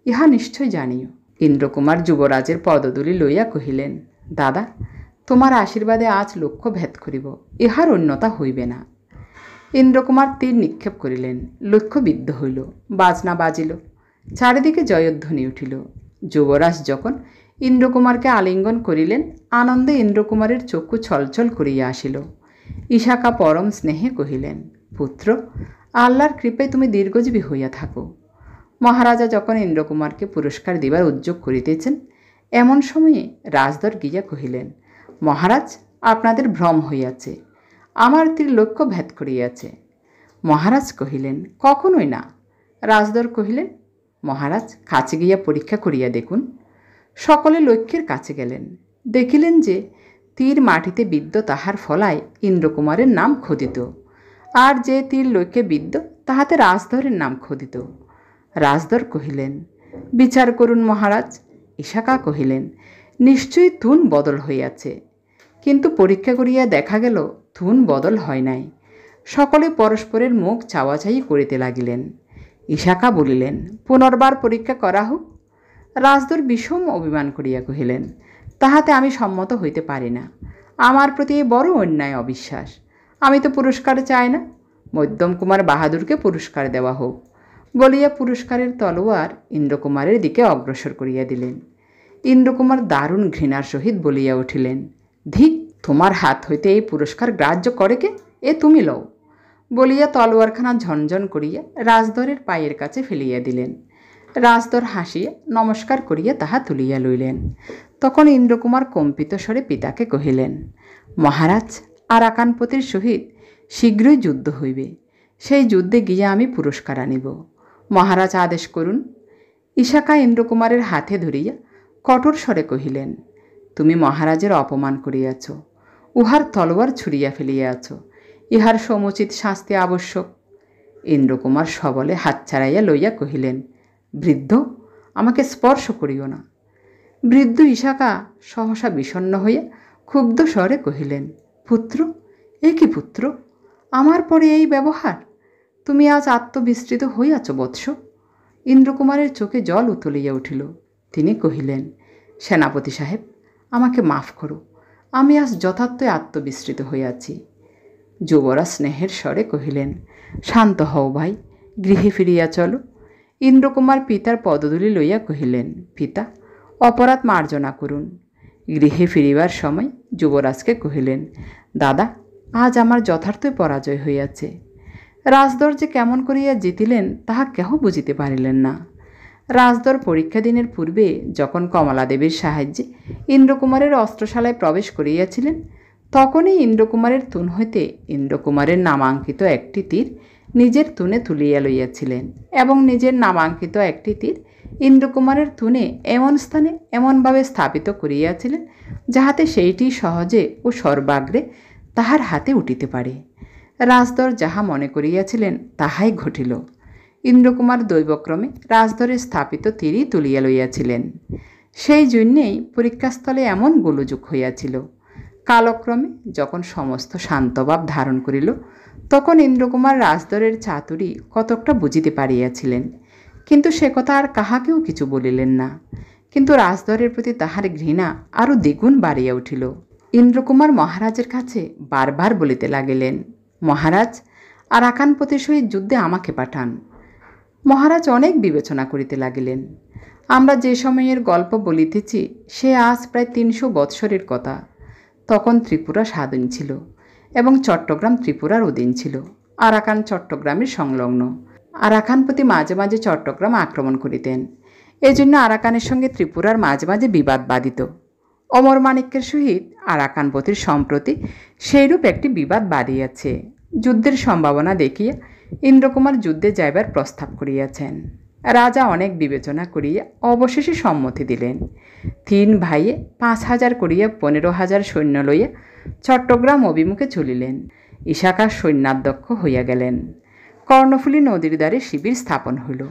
ইহা নিশ্চয় জানিও। ইন্দ্রকুমার যুবরাজের পদধূলি লইয়া কহিলেন, দাদা, তোমার আশীর্বাদে আজ লক্ষ্য ভেদ করিব, ইহার অন্যতা হইবে না। ইন্দ্রকুমার তীর নিক্ষেপ করিলেন, লক্ষ্য বিদ্ধ হইল, বাজনা বাজিল, চারিদিকে জয়ধ্বনি উঠিল। যুবরাজ যখন ইন্দ্রকুমারকে আলিঙ্গন করিলেন, আনন্দে ইন্দ্রকুমারের চক্ষু ছলছল করিয়া আসিল। ইশাকা পরম স্নেহে কহিলেন, পুত্র, আল্লাহর কৃপায় তুমি দীর্ঘজীবী হইয়া থাকো। মহারাজা যখন ইন্দ্রকুমারকে পুরস্কার দিবার উদ্যোগ করিতেছেন, এমন সময়ে রাজধর গিয়া কহিলেন, মহারাজ, আপনাদের ভ্রম হইয়াছে, আমার তীর লক্ষ্য ভেদ করিয়াছে। মহারাজ কহিলেন, কখনোই না। রাজধর কহিলেন, মহারাজ, কাছে গিয়া পরীক্ষা করিয়া দেখুন। সকলে লক্ষ্যের কাছে গেলেন, দেখিলেন যে তীর মাটিতে বিদ্ধ তাহার ফলায় ইন্দ্রকুমারের নাম খোদিত, আর যে তীর লক্ষ্যে বিদ্ধ তাহাতে রাজধরের নাম খোদিত। রাজধর কহিলেন, বিচার করুন মহারাজ। ইশাকা কহিলেন, নিশ্চয়ই থুন বদল হইয়াছে। কিন্তু পরীক্ষা করিয়া দেখা গেল থুন বদল হয় নাই। সকলে পরস্পরের মুখ চাওয়াচাই করিতে লাগিলেন। ইশাকা বলিলেন, পুনর্বার পরীক্ষা করা হোক। রাজধর বিষম অভিমান করিয়া কহিলেন, তাহাতে আমি সম্মত হইতে পারি না। আমার প্রতি বড় অন্যায় অবিশ্বাস। আমি তো পুরস্কার চাই না, মধ্যম কুমার বাহাদুরকে পুরস্কার দেওয়া হোক। বলিয়া পুরস্কারের তলোয়ার ইন্দ্রকুমারের দিকে অগ্রসর করিয়া দিলেন। ইন্দ্রকুমার দারুণ ঘৃণার সহিত বলিয়া উঠিলেন, ধিক, তোমার হাত হইতে এই পুরস্কার গ্রাহ্য করে কে? এ তুমি লও। বলিয়া তলোয়ারখানা ঝনঝন করিয়া রাজধরের পায়ের কাছে ফেলিয়া দিলেন। রাজধর হাসিয়া নমস্কার করিয়া তাহা তুলিয়া লইলেন। তখন ইন্দ্রকুমার কম্পিত স্বরে পিতাকে কহিলেন, মহারাজ, আরাকানপতির সহিত শীঘ্রই যুদ্ধ হইবে, সেই যুদ্ধে গিয়া আমি পুরস্কার আনিব। মহারাজ আদেশ করুন। ইশাকা ইন্দ্রকুমারের হাতে ধরিয়া কঠোর স্বরে কহিলেন, তুমি মহারাজের অপমান করিয়াছ, উহার তলোয়ার ছুড়িয়া ফেলিয়াছ, ইহার সমুচিত শাস্তি আবশ্যক। ইন্দ্রকুমার সবলে হাত ছাড়াইয়া লইয়া কহিলেন, বৃদ্ধ, আমাকে স্পর্শ করিও না। বৃদ্ধ ইশাকা সহসা বিষণ্ণ হইয়া ক্ষুব্ধ স্বরে কহিলেন, পুত্র, এ কি পুত্র, আমার পরে এই ব্যবহার? তুমি আজ আত্মবিস্মৃত হইয়াছ বৎস। ইন্দ্রকুমারের চোখে জল উতলিয়া উঠিল। তিনি কহিলেন, সেনাপতি সাহেব, আমাকে মাফ করো, আমি আজ যথার্থই আত্মবিস্মৃত হইয়াছি। যুবরাজ স্নেহের স্বরে কহিলেন, শান্ত হও ভাই, গৃহে ফিরিয়া চলো। ইন্দ্রকুমার পিতার পদধূলি লইয়া কহিলেন, পিতা, অপরাধ মার্জনা করুন। গৃহে ফিরিবার সময় যুবরাজকে কহিলেন, দাদা, আজ আমার যথার্থই পরাজয় হইয়াছে। রাজধর যে কেমন করিয়া জিতিলেন তাহা কেহ বুঝিতে পারিলেন না। রাজধর পরীক্ষা দিনের পূর্বে যখন কমলাদেবীর সাহায্যে ইন্দ্রকুমারের অস্ত্রশালায় প্রবেশ করিয়াছিলেন, তখনই ইন্দ্রকুমারের তুন হইতে ইন্দ্রকুমারের নামাঙ্কিত একটি তীর নিজের তুনে তুলিয়া লইয়াছিলেন এবং নিজের নামাঙ্কিত একটি তীর ইন্দ্রকুমারের তুনে এমন স্থানে এমনভাবে স্থাপিত করিয়াছিলেন যাহাতে সেইটি সহজে ও সর্বাগ্রে তাহার হাতে উঠিতে পারে। রাজধর যাহা মনে করিয়াছিলেন তাহাই ঘটিল। ইন্দ্রকুমার দৈবক্রমে রাজধরের স্থাপিত তীরই তুলিয়া লইয়াছিলেন। সেই জন্যেই পরীক্ষাস্থলে এমন গোলযোগ হইয়াছিল। কালক্রমে যখন সমস্ত শান্তভাব ধারণ করিল তখন ইন্দ্রকুমার রাজধরের চাতুরী কতকটা বুঝিতে পারিয়াছিলেন, কিন্তু সে কথা আর কাহাকেও কিছু বলিলেন না। কিন্তু রাজধরের প্রতি তাহার ঘৃণা আরও দ্বিগুণ বাড়িয়া উঠিল। ইন্দ্রকুমার মহারাজের কাছে বারবার বলিতে লাগিলেন, মহারাজ, আরাকানপতির সহিত যুদ্ধে আমাকে পাঠান। মহারাজ অনেক বিবেচনা করিতে লাগিলেন। আমরা যে সময়ের গল্প বলিতেছি সে আজ প্রায় 300 বৎসরের কথা। তখন ত্রিপুরা স্বাধীন ছিল এবং চট্টগ্রাম ত্রিপুরার অধীন ছিল। আরাকান চট্টগ্রামের সংলগ্ন। আরাকানপতি মাঝে মাঝে চট্টগ্রাম আক্রমণ করিতেন। এজন্য আরাকানের সঙ্গে ত্রিপুরার মাঝে মাঝে বিবাদ বাধিত। অমরমাণিক্যের সহিত আরাকানপতির সম্প্রতি সেইরূপ একটি বিবাদ বাধিয়াছে। যুদ্ধের সম্ভাবনা দেখিয়া ইন্দ্রকুমার যুদ্ধে যাইবার প্রস্তাব করিয়াছেন। রাজা অনেক বিবেচনা করিয়া অবশেষে সম্মতি দিলেন। 3 ভাইয়ে 5,000 করিয়া 15,000 সৈন্য লইয়া চট্টগ্রাম অভিমুখে চলিলেন। ইশাকার সৈন্যাধ্যক্ষ হইয়া গেলেন। কর্ণফুলী নদীর দ্বারে শিবির স্থাপন হইল।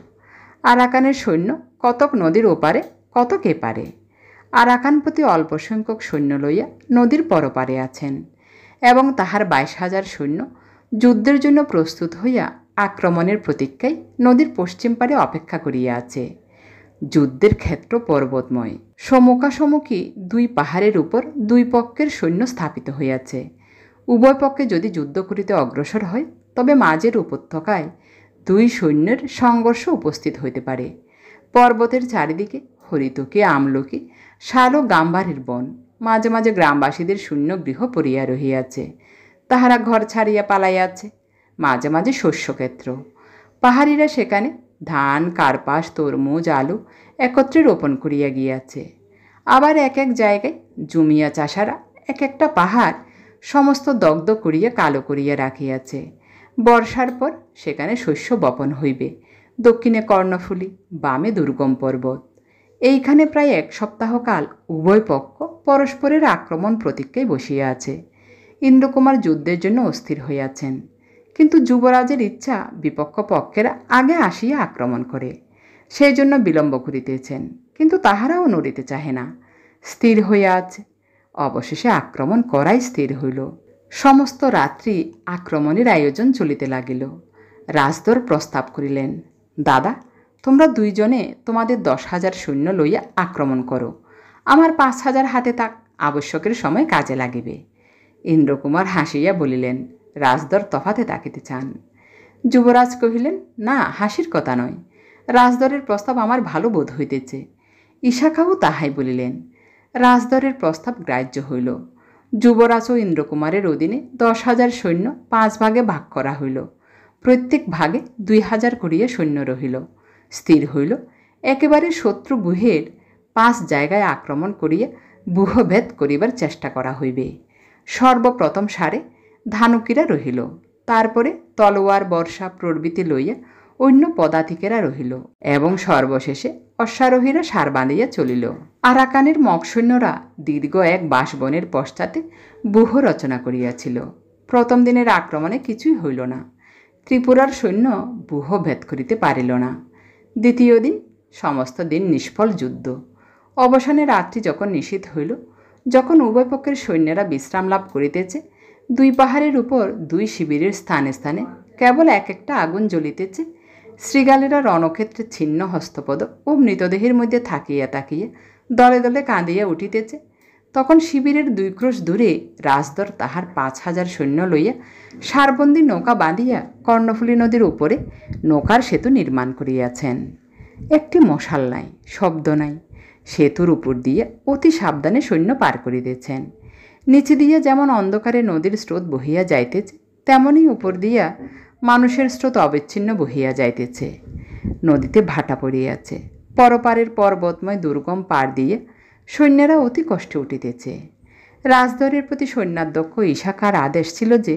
আরাকানের সৈন্য কতক নদীর ওপারে কতক এপারে। আরাকানপতি অল্প সংখ্যক সৈন্য লইয়া নদীর পরপারে আছেন এবং তাহার 22,000 সৈন্য যুদ্ধের জন্য প্রস্তুত হইয়া আক্রমণের প্রতীক্ষায় নদীর পশ্চিম পারে অপেক্ষা করিয়া আছে। যুদ্ধের ক্ষেত্র পর্বতময়। সমুখাসমুখি 2 পাহাড়ের উপর 2 পক্ষের সৈন্য স্থাপিত হইয়াছে। উভয় পক্ষে যদি যুদ্ধ করিতে অগ্রসর হয় তবে মাঝের উপত্যকায় 2 সৈন্যের সংঘর্ষ উপস্থিত হইতে পারে। পর্বতের চারিদিকে হরিতকি, আমলকি, শাল ও গাম্বারের বন। মাঝে মাঝে গ্রামবাসীদের শূন্য গৃহ পড়িয়া রহিয়াছে, তাহারা ঘর ছাড়িয়া পালাইয়াছে। মাঝে মাঝে শস্যক্ষেত্র। পাহাড়িরা সেখানে ধান, কার্পাস, তরমুজ, আলু একত্রে রোপণ করিয়া গিয়াছে। আবার এক এক জায়গায় জুমিয়া চাষারা এক একটা পাহাড় সমস্ত দগ্ধ করিয়া কালো করিয়া রাখিয়াছে। বর্ষার পর সেখানে শস্য বপন হইবে। দক্ষিণে কর্ণফুলী, বামে দুর্গম পর্বত। এইখানে প্রায় 1 সপ্তাহকাল উভয় পক্ষ পরস্পরের আক্রমণ প্রতীক্ষায় বসিয়া আছে। ইন্দ্রকুমার যুদ্ধের জন্য অস্থির হইয়াছেন, কিন্তু যুবরাজের ইচ্ছা বিপক্ষ পক্ষেরা আগে আসিয়া আক্রমণ করে। সেই জন্য বিলম্ব করিতেছেন, কিন্তু তাহারাও নড়িতে চাহে না, স্থির হইয়া আছে। অবশেষে আক্রমণ করাই স্থির হইল। সমস্ত রাত্রি আক্রমণের আয়োজন চলিতে লাগিল। রাজধর প্রস্তাব করিলেন, দাদা, তোমরা 2 জনে তোমাদের 10,000 সৈন্য লইয়া আক্রমণ করো। আমার 5,000 হাতে থাক, আবশ্যকের সময় কাজে লাগিবে। ইন্দ্রকুমার হাসিয়া বলিলেন, রাজধর তফাতে তাকিতে চান। যুবরাজ কহিলেন, না, হাসির কথা নয়। রাজধরের প্রস্তাব আমার ভালো বোধ হইতেছে। ইশাখাও তাহাই বলিলেন। রাজধরের প্রস্তাব গ্রাহ্য হইল। যুবরাজ ও ইন্দ্রকুমারের অধীনে 10,000 সৈন্য 5 ভাগে ভাগ করা হইল। প্রত্যেক ভাগে 2,000 করিয়া সৈন্য রহিল। স্থির হইল একেবারে শত্রু ব্যূহের 5 জায়গায় আক্রমণ করিয়া ব্যূহভেদ করিবার চেষ্টা করা হইবে। সর্বপ্রথম সারে ধানুকীরা রহিল, তারপরে তলোয়ার, বর্ষা প্রভৃতি লইয়া অন্য পদাতিকেরা রহিল এবং সর্বশেষে অশ্বারোহীরা সার বাঁধিয়া চলিল। আরাকানের মগসৈন্যরা দীর্ঘ এক বাঁশবনের পশ্চাতে ব্যূহ রচনা করিয়াছিল। প্রথম দিনের আক্রমণে কিছুই হইল না। ত্রিপুরার সৈন্য ব্যূহ ভেদ করিতে পারিল না। দ্বিতীয় দিন সমস্ত দিন নিষ্ফল যুদ্ধ। অবসানে রাত্রি যখন নিশীথ হইল, যখন উভয় পক্ষের সৈন্যরা বিশ্রাম লাভ করিতেছে, 2 পাহাড়ের উপর 2 শিবিরের স্থানে স্থানে কেবল এক একটা আগুন জ্বলিতেছে। শৃগালেরা রণক্ষেত্রে ছিন্ন হস্তপদ ও মৃতদেহের মধ্যে থাকিয়া থাকিয়া দলে দলে কাঁদিয়া উঠিতেছে। তখন শিবিরের 2 ক্রোশ দূরে রাজধর তাহার 5,000 সৈন্য লইয়া সারবন্দি নৌকা বাঁধিয়া কর্ণফুলী নদীর উপরে নৌকার সেতু নির্মাণ করিয়াছেন। একটি মশাল নাই, শব্দ নাই। সেতুর উপর দিয়ে অতি সাবধানে সৈন্য পার করিতেছেন। নিচে দিয়া যেমন অন্ধকারে নদীর স্রোত বহিয়া যাইতেছে, তেমনি উপর দিয়া মানুষের স্রোত অবিচ্ছিন্ন বহিয়া যাইতেছে। নদীতে ভাটা পড়িয়াছে। পরপারের পর্বতময় দুর্গম পার দিয়ে সৈন্যেরা অতি কষ্টে উঠিতেছে। রাজদরের প্রতি সৈন্যাধ্যক্ষ ইশাকার আদেশ ছিল যে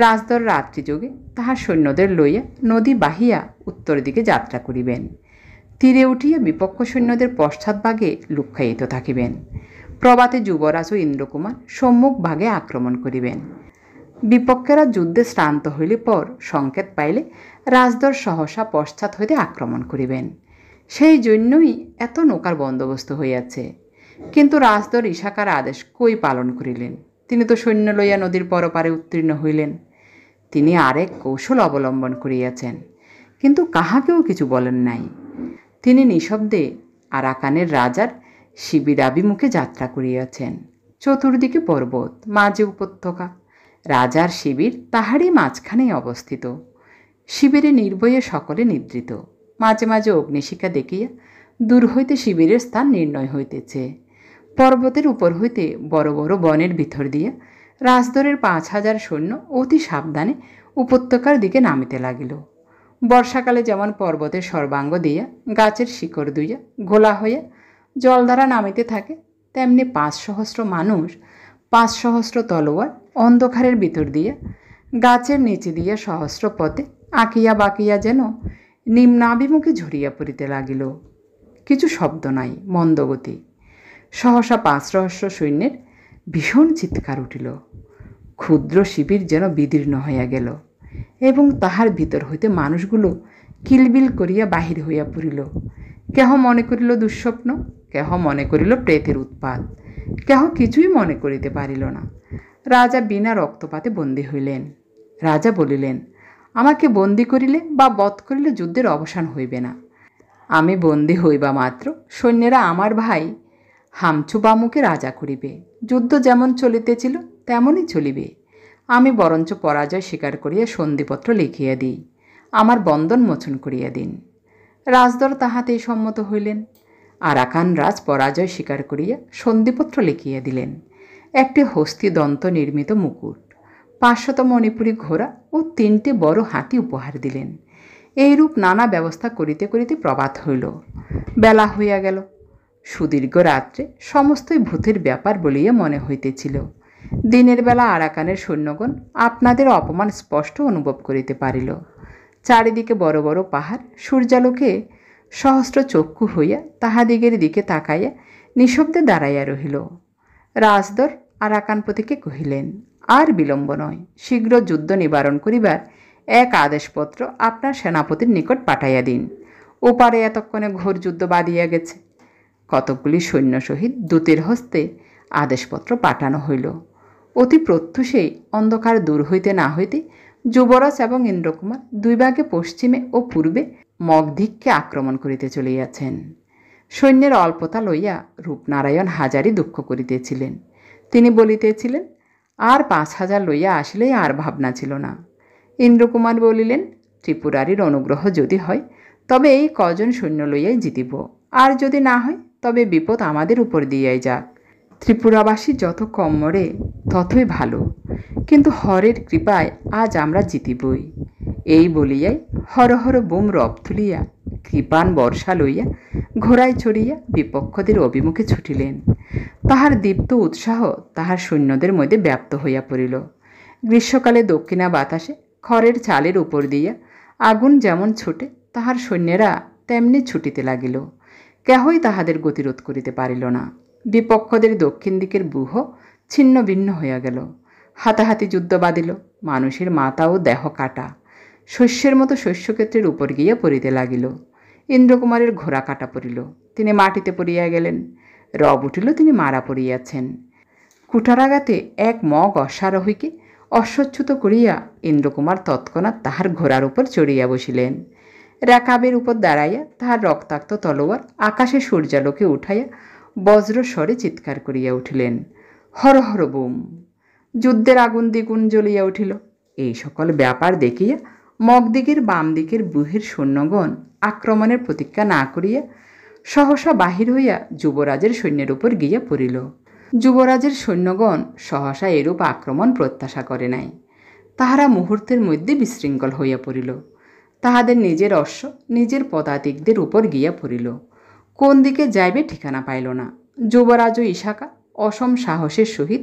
রাজদর রাত্রিযোগে তাহার সৈন্যদের লইয়া নদী বাহিয়া উত্তর দিকে যাত্রা করিবেন। তীরে উঠিয়া বিপক্ষ সৈন্যদের পশ্চাৎভাগে লুক্কায়িত থাকিবেন। প্রভাতে যুবরাজ ও ইন্দ্রকুমার সম্মুখ ভাগে আক্রমণ করিবেন। বিপক্ষেরা যুদ্ধে শ্রান্ত হইলে পর সংকেত পাইলে রাজদর সহসা পশ্চাৎ হইতে আক্রমণ করিবেন। সেই জন্যই এত নৌকার বন্দোবস্ত হইয়াছে। কিন্তু রাজদর ইশাকার আদেশ কই পালন করিলেন? তিনি তো সৈন্য লইয়া নদীর পরপারে উত্তীর্ণ হইলেন। তিনি আরেক কৌশল অবলম্বন করিয়াছেন, কিন্তু কাহাকেও কিছু বলেন নাই। তিনি নিঃশব্দে আরাকানের রাজার শিবিরাভিমুখে যাত্রা করিয়াছেন। চতুর্দিকে পর্বত, মাঝে উপত্যকা। রাজার শিবির তাহারই মাঝখানেই অবস্থিত। শিবিরে নির্ভয়ে সকলে নিদ্রিত। মাঝে মাঝে অগ্নিশিখা দেখিয়া দূর হইতে শিবিরের স্থান নির্ণয় হইতেছে। পর্বতের উপর হইতে বড় বড় বনের ভিতর দিয়া রাজদরের 5,000 সৈন্য অতি সাবধানে উপত্যকার দিকে নামিতে লাগিল। বর্ষাকালে যেমন পর্বতের সর্বাঙ্গ দিয়া গাছের শিকড় দুইয়া ঘোলা হইয়া জলধারা নামিতে থাকে, তেমনি 5 সহস্র মানুষ 5 সহস্র তলোয়ার অন্ধকারের ভিতর দিয়া গাছের নিচে দিয়া সহস্র পথে আঁকিয়া বাঁকিয়া যেন নিম্নাভিমুখে ঝরিয়া পড়িতে লাগিল। কিছু শব্দ নাই, মন্দগতি। সহসা 5 সহস্র সৈন্যের ভীষণ চিৎকার উঠিল। ক্ষুদ্র শিবির যেন বিদীর্ণ হইয়া গেল এবং তাহার ভিতর হইতে মানুষগুলো কিলবিল করিয়া বাহির হইয়া পড়িল। কেহ মনে করিল দুঃস্বপ্ন, কেহ মনে করিল প্রেতের উৎপাত, কেহ কিছুই মনে করিতে পারিল না। রাজা বিনা রক্তপাতে বন্দী হইলেন। রাজা বলিলেন, আমাকে বন্দী করিলে বা বধ করিলে যুদ্ধের অবসান হইবে না। আমি বন্দী হইবা মাত্র সৈন্যেরা আমার ভাই হামচুবামুকে রাজা করিবে। যুদ্ধ যেমন চলিতেছিল তেমনই চলিবে। আমি বরঞ্চ পরাজয় স্বীকার করিয়া সন্ধিপত্র লিখিয়া দিই, আমার বন্ধন মোচন করিয়া দিন। রাজদর তাহাতেই সম্মত হইলেন। আরাকান রাজ পরাজয় স্বীকার করিয়া সন্ধিপত্র লিখিয়া দিলেন। একটি হস্তিদন্ত নির্মিত মুকুট, 500 মণিপুরী ঘোড়া ও 3টে বড় হাতি উপহার দিলেন। এইরূপ নানা ব্যবস্থা করিতে করিতে প্রভাত হইল। বেলা হইয়া গেল। সুদীর্ঘ রাত্রে সমস্তই ভূতের ব্যাপার বলিয়া মনে হইতেছিল। দিনের বেলা আরাকানের সৈন্যগণ আপনাদের অপমান স্পষ্ট অনুভব করিতে পারিল। চারিদিকে বড় বড় পাহাড় সূর্যালোকে সহস্র চক্ষু হইয়া তাহাদিগের দিকে তাকাইয়া নিঃশব্দে দাঁড়াইয়া রহিল। রাজদর আরাকানপতিকে কহিলেন, আর বিলম্ব নয়, শীঘ্র যুদ্ধ নিবারণ করিবার এক আদেশপত্র আপনার সেনাপতির নিকট পাঠাইয়া দিন। ওপারে এতক্ষণে ঘোর যুদ্ধ বাঁধিয়া গেছে। কতকগুলি সৈন্য সহিত দূতের হস্তে আদেশপত্র পাঠানো হইল। অতি প্রত্যুষেই অন্ধকার দূর হইতে না হইতে যুবরাজ এবং ইন্দ্রকুমার 2 ভাগে পশ্চিমে ও পূর্বে মগধিককে আক্রমণ করিতে চলিয়াছেন। সৈন্যের অল্পতা লইয়া রূপনারায়ণ হাজারি দুঃখ করিতেছিলেন। তিনি বলিতেছিলেন, আর 5,000 লইয়া আসিলেই আর ভাবনা ছিল না। ইন্দ্রকুমার বলিলেন, ত্রিপুরারির অনুগ্রহ যদি হয় তবে এই কজন সৈন্য লইয়াই জিতিব, আর যদি না হয় তবে বিপদ আমাদের উপর দিয়াই যাক। ত্রিপুরাবাসী যত কম মরে ততই ভালো, কিন্তু হরের কৃপায় আজ আমরা জিতিবই। এই বলিয়াই হরহর বোম রব তুলিয়া কৃপান বর্ষা লইয়া ঘোড়ায় চড়িয়া বিপক্ষদের অভিমুখে ছুটিলেন। তাহার দীপ্ত উৎসাহ তাহার সৈন্যদের মধ্যে ব্যাপ্ত হইয়া পড়িল। গ্রীষ্মকালে দক্ষিণা বাতাসে খড়ের চালের উপর দিয়া আগুন যেমন ছুটে, তাহার সৈন্যেরা তেমনি ছুটিতে লাগিল। কেহই তাহাদের গতিরোধ করিতে পারিল না। বিপক্ষদের দক্ষিণ দিকের ব্যূহ ছিন্ন ভিন্ন হইয়া গেল। হাতাহাতি যুদ্ধ বাঁধিল। মানুষের মাথা ও দেহ কাটা শস্যের মতো শস্যক্ষেত্রের উপর গিয়া পড়িতে লাগিল। ইন্দ্রকুমারের ঘোড়া কাটা পড়িল, তিনি মাটিতে পড়িয়া গেলেন। রব উঠিল, তিনি মারা পড়িয়াছেন। কুঠারাঘাতে এক মগ অশ্বারোহীকে অশ্বচ্যুত করিয়া ইন্দ্রকুমার তৎক্ষণাৎ তাহার ঘোড়ার উপর চড়িয়া বসিলেন। রেকাবের উপর দাঁড়াইয়া তাহার রক্তাক্ত তলোয়ার আকাশে সূর্যালোকে উঠাইয়া বজ্রস্বরে চিৎকার করিয়া উঠিলেন, হর হর বোম! যুদ্ধের আগুন দ্বিগুণ জ্বলিয়া উঠিল। এই সকল ব্যাপার দেখিয়া মগদিগের বাম দিকের ব্যূহের সৈন্যগণ আক্রমণের প্রতীক্ষা না করিয়া সহসা বাহির হইয়া যুবরাজের সৈন্যের উপর গিয়া পড়িল। যুবরাজের সৈন্যগণ সহসা এরূপ আক্রমণ প্রত্যাশা করে নাই। তাহারা মুহূর্তের মধ্যে বিশৃঙ্খল হইয়া পড়িল। তাহাদের নিজের অশ্ব নিজের পদাতিকদের উপর গিয়া পড়িল। কোন দিকে যাইবে ঠিকানা পাইল না। যুবরাজ ও ইশাকা অসম সাহসের সহিত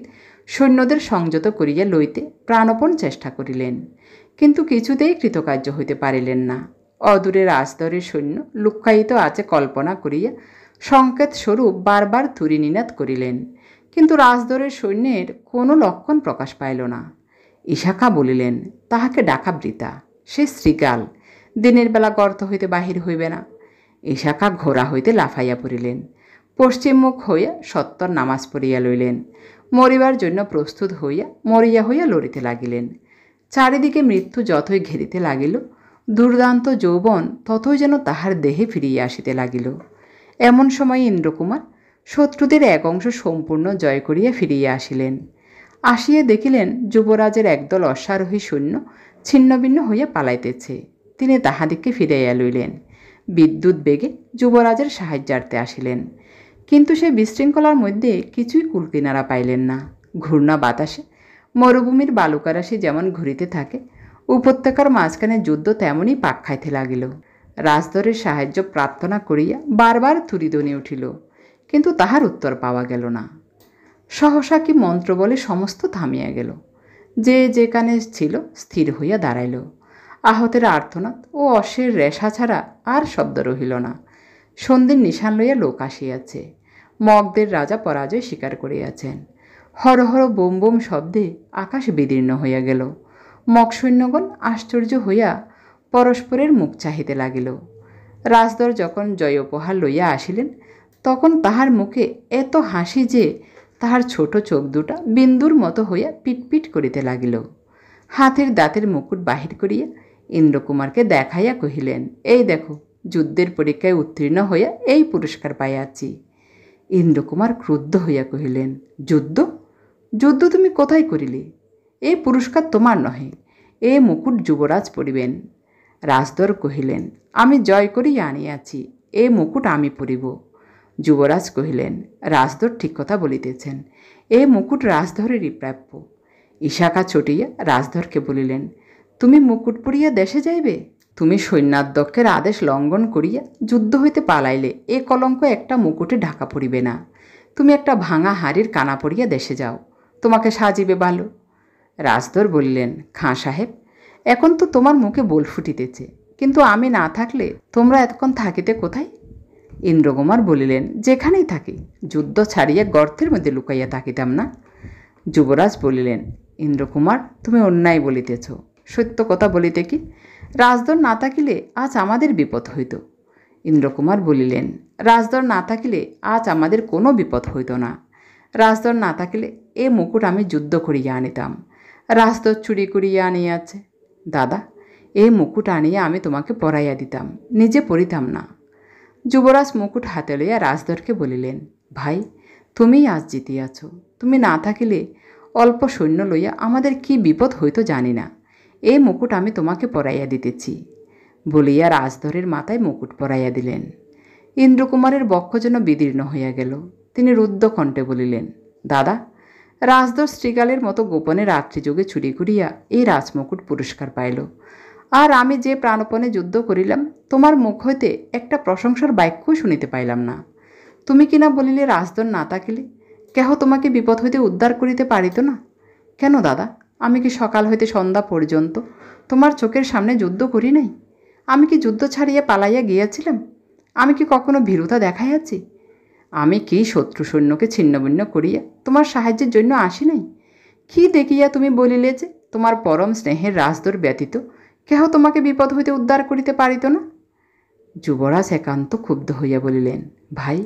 সৈন্যদের সংযত করিয়া লইতে প্রাণপণ চেষ্টা করিলেন, কিন্তু কিছুতেই কৃতকার্য হইতে পারিলেন না। অদূরে রাজদরের সৈন্য লুক্কায়িত আছে কল্পনা করিয়া সংকেত স্বরূপ বারবার তুরিনিনাদ করিলেন, কিন্তু রাজদরের সৈন্যের কোনো লক্ষণ প্রকাশ পাইল না। ইশাখা বলিলেন, তাহাকে ডাকা বৃথা, সে শৃগাল, দিনের বেলা গর্ত হইতে বাহির হইবে না। ইশাখা ঘোড়া হইতে লাফাইয়া পড়িলেন, পশ্চিমমুখ হইয়া সত্তর নামাজ পড়িয়া লইলেন, মরিবার জন্য প্রস্তুত হইয়া মরিয়া হইয়া লড়িতে লাগিলেন। চারিদিকে মৃত্যু যতই ঘেরিতে লাগিল, দুর্দান্ত যৌবন ততই যেন তাহার দেহে ফিরিয়া আসিতে লাগিল। এমন সময় ইন্দ্রকুমার শত্রুদের এক অংশ সম্পূর্ণ জয় করিয়া ফিরিয়া আসিলেন। আসিয়া দেখিলেন যুবরাজের একদল অশ্বারোহী সৈন্য ছিন্নভিন্ন হইয়া পালাইতেছে। তিনি তাহাদিগকে ফিরাইয়া লইলেন। বিদ্যুৎ বেগে যুবরাজের সাহায্যার্থে আসিলেন, কিন্তু সে বিশৃঙ্খলার মধ্যে কিছুই কুলকিনারা পাইলেন না। ঘূর্ণা বাতাসে মরুভূমির বালুকারাশি যেমন ঘুরিতে থাকে, উপত্যকার মাঝখানে যুদ্ধ তেমনই পাক খাইতে লাগিল। রাজদরের সাহায্য প্রার্থনা করিয়া বারবার তুরিধ্বনি উঠিল, কিন্তু তাহার উত্তর পাওয়া গেল না। সহসা কি মন্ত্র বলে সমস্ত থামিয়া গেল। যে যেখানে ছিল স্থির হইয়া দাঁড়াইল। আহতের আর্তনাদ ও অশ্বের রেশা ছাড়া আর শব্দ রহিল না। সন্ধির নিশান লইয়া লোক আসিয়াছে। মগদের রাজা পরাজয় স্বীকার করিয়াছেন। হর হর বোম বোম শব্দে আকাশ বিদীর্ণ হইয়া গেল। মগ সৈন্যগণ আশ্চর্য হইয়া পরস্পরের মুখ চাহিতে লাগিল। রাজদর যখন জয় উপহার লইয়া আসিলেন, তখন তাহার মুখে এত হাসি যে তাহার ছোট চোখ দুটা বিন্দুর মতো হইয়া পিটপিট করিতে লাগিল। হাতের দাঁতের মুকুট বাহির করিয়া ইন্দ্রকুমারকে দেখাইয়া কহিলেন, এই দেখো, যুদ্ধের পরীক্ষায় উত্তীর্ণ হইয়া এই পুরস্কার পাইয়াছি। ইন্দ্রকুমার ক্রুদ্ধ হইয়া কহিলেন, যুদ্ধ? যুদ্ধ তুমি কোথায় করিলে? এই পুরস্কার তোমার নহে, এ মুকুট যুবরাজ পরিবেন। রাজদর কহিলেন, আমি জয় করিয়া আনিয়াছি, এ মুকুট আমি পরিব। যুবরাজ কহিলেন, রাজদর ঠিক কথা বলিতেছেন, এ মুকুট রাজধরেরই প্রাপ্য। ইশাখা ছুটিয়া রাজধরকে বলিলেন, তুমি মুকুট পরিয়া দেশে যাইবে? তুমি সৈন্যাধ্যক্ষের আদেশ লঙ্ঘন করিয়া যুদ্ধ হইতে পালাইলে এ কলঙ্ক একটা মুকুটে ঢাকা পড়িবে না। তুমি একটা ভাঙা হাড়ির কানা পরিয়া দেশে যাও, তোমাকে সাজিবে ভালো। রাজধর বলিলেন, খাঁ সাহেব, এখন তো তোমার মুখে বোল ফুটিতেছে, কিন্তু আমি না থাকলে তোমরা এতক্ষণ থাকিতে কোথায়? ইন্দ্রকুমার বলিলেন, যেখানেই থাকি, যুদ্ধ ছাড়িয়া গর্তের মধ্যে লুকাইয়া থাকিতাম না। যুবরাজ বলিলেন, ইন্দ্রকুমার, তুমি অন্যায় বলিতেছ। সত্য কথা বলিতে কি, রাজদর না থাকিলে আজ আমাদের বিপদ হইত। ইন্দ্রকুমার বলিলেন, রাজদর না থাকিলে আজ আমাদের কোনো বিপদ হইত না। রাজদর না থাকিলে এ মুকুট আমি যুদ্ধ করিয়া আনিতাম। রাজদর চুরি করিয়া আনিয়াছে। দাদা, এই মুকুট আনিয়া আমি তোমাকে পরাইয়া দিতাম, নিজে পরিতাম না। যুবরাজ মুকুট হাতে লইয়া রাজদরকে বলিলেন, ভাই, তুমিই আজ জিতিয়াছ। তুমি না থাকিলে অল্প সৈন্য লইয়া আমাদের কি বিপদ হইত জানি না। এই মুকুট আমি তোমাকে পরাইয়া দিতেছি। বলিয়া রাজধরের মাথায় মুকুট পরাইয়া দিলেন। ইন্দ্রকুমারের বক্ষ যেন বিদীর্ণ হইয়া গেল। তিনি রুদ্ধ কণ্ঠে বলিলেন, দাদা, রাজধর শ্রীকালের মতো গোপনে রাত্রিযোগে চুরি করিয়া এই রাজমুকুট পুরস্কার পাইল, আর আমি যে প্রাণপণে যুদ্ধ করিলাম, তোমার মুখ হইতে একটা প্রশংসার বাক্যও শুনিতে পাইলাম না। তুমি কিনা বলিলে রাজধর না থাকিলে কেহ তোমাকে বিপদ হইতে উদ্ধার করিতে পারিত না। কেন দাদা, আমি কি সকাল হইতে সন্ধ্যা পর্যন্ত তোমার চোখের সামনে যুদ্ধ করি নাই? আমি কি যুদ্ধ ছাড়িয়া পালাইয়া গিয়াছিলাম? আমি কি কখনো ভীরুতা দেখাইয়াছি? আমি কি শত্রু সৈন্যকে ছিন্নভিন্ন করিয়া তোমার সাহায্যের জন্য আসি নাই? কি দেখিয়া তুমি বলিলে যে তোমার পরম স্নেহের রাজদর ব্যতীত কেহ তোমাকে বিপদ হইতে উদ্ধার করিতে পারিত না? যুবরাজ একান্ত ক্ষুব্ধ হইয়া বলিলেন, ভাই,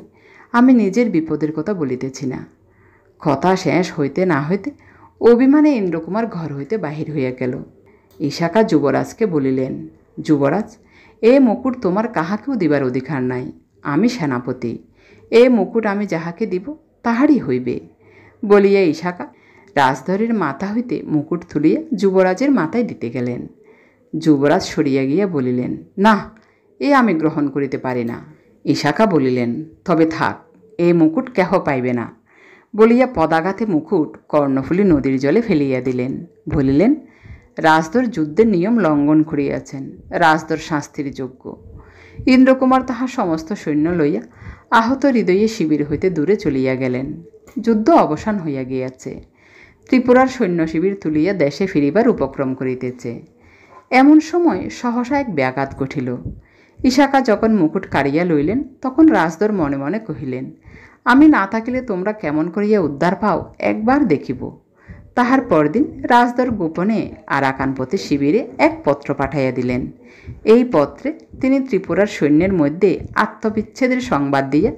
আমি নিজের বিপদের কথা বলিতেছি না। কথা শেষ হইতে না হইতে অভিমানে ইন্দ্রকুমার ঘর হইতে বাহির হইয়া গেল। ইশাখা যুবরাজকে বলিলেন, যুবরাজ, এ মুকুট তোমার কাহাকেও দিবার অধিকার নাই। আমি সেনাপতি, এ মুকুট আমি যাহাকে দিব তাহারই হইবে। বলিয়া ইশাখা রাজধরের মাথা হইতে মুকুট তুলিয়া যুবরাজের মাথায় দিতে গেলেন। যুবরাজ সরিয়া গিয়া বলিলেন, না, এ আমি গ্রহণ করিতে পারি না। ইশাখা বলিলেন, তবে থাক, এ মুকুট কেহ পাইবে না। বলিয়া পদাঘাতে মুকুট কর্ণফুলী নদীর জলে ফেলিয়া দিলেন। বলিলেন, রাজধর যুদ্ধের নিয়ম লঙ্ঘন করিয়াছেন, রাজধর শাস্তির যোগ্য। ইন্দ্রকুমার তাহার সমস্ত সৈন্য লইয়া আহত হৃদয়ে শিবির হইতে দূরে চলিয়া গেলেন। যুদ্ধ অবসান হইয়া গিয়াছে। ত্রিপুরার সৈন্য শিবির তুলিয়া দেশে ফিরিবার উপক্রম করিতেছে। এমন সময় সহসা এক ব্যাঘাত ঘটিল। ইশাকা যখন মুকুট কাড়িয়া লইলেন তখন রাজদর মনে মনে কহিলেন, আমি না থাকিলে তোমরা কেমন করিয়া উদ্ধার পাও একবার দেখিব। তাহার পরদিন রাজদর গোপনে আরাকানপতি শিবিরে এক পত্র পাঠাইয়া দিলেন। এই পত্রে তিনি ত্রিপুরার সৈন্যের মধ্যে আত্মবিচ্ছেদের সংবাদ দিয়া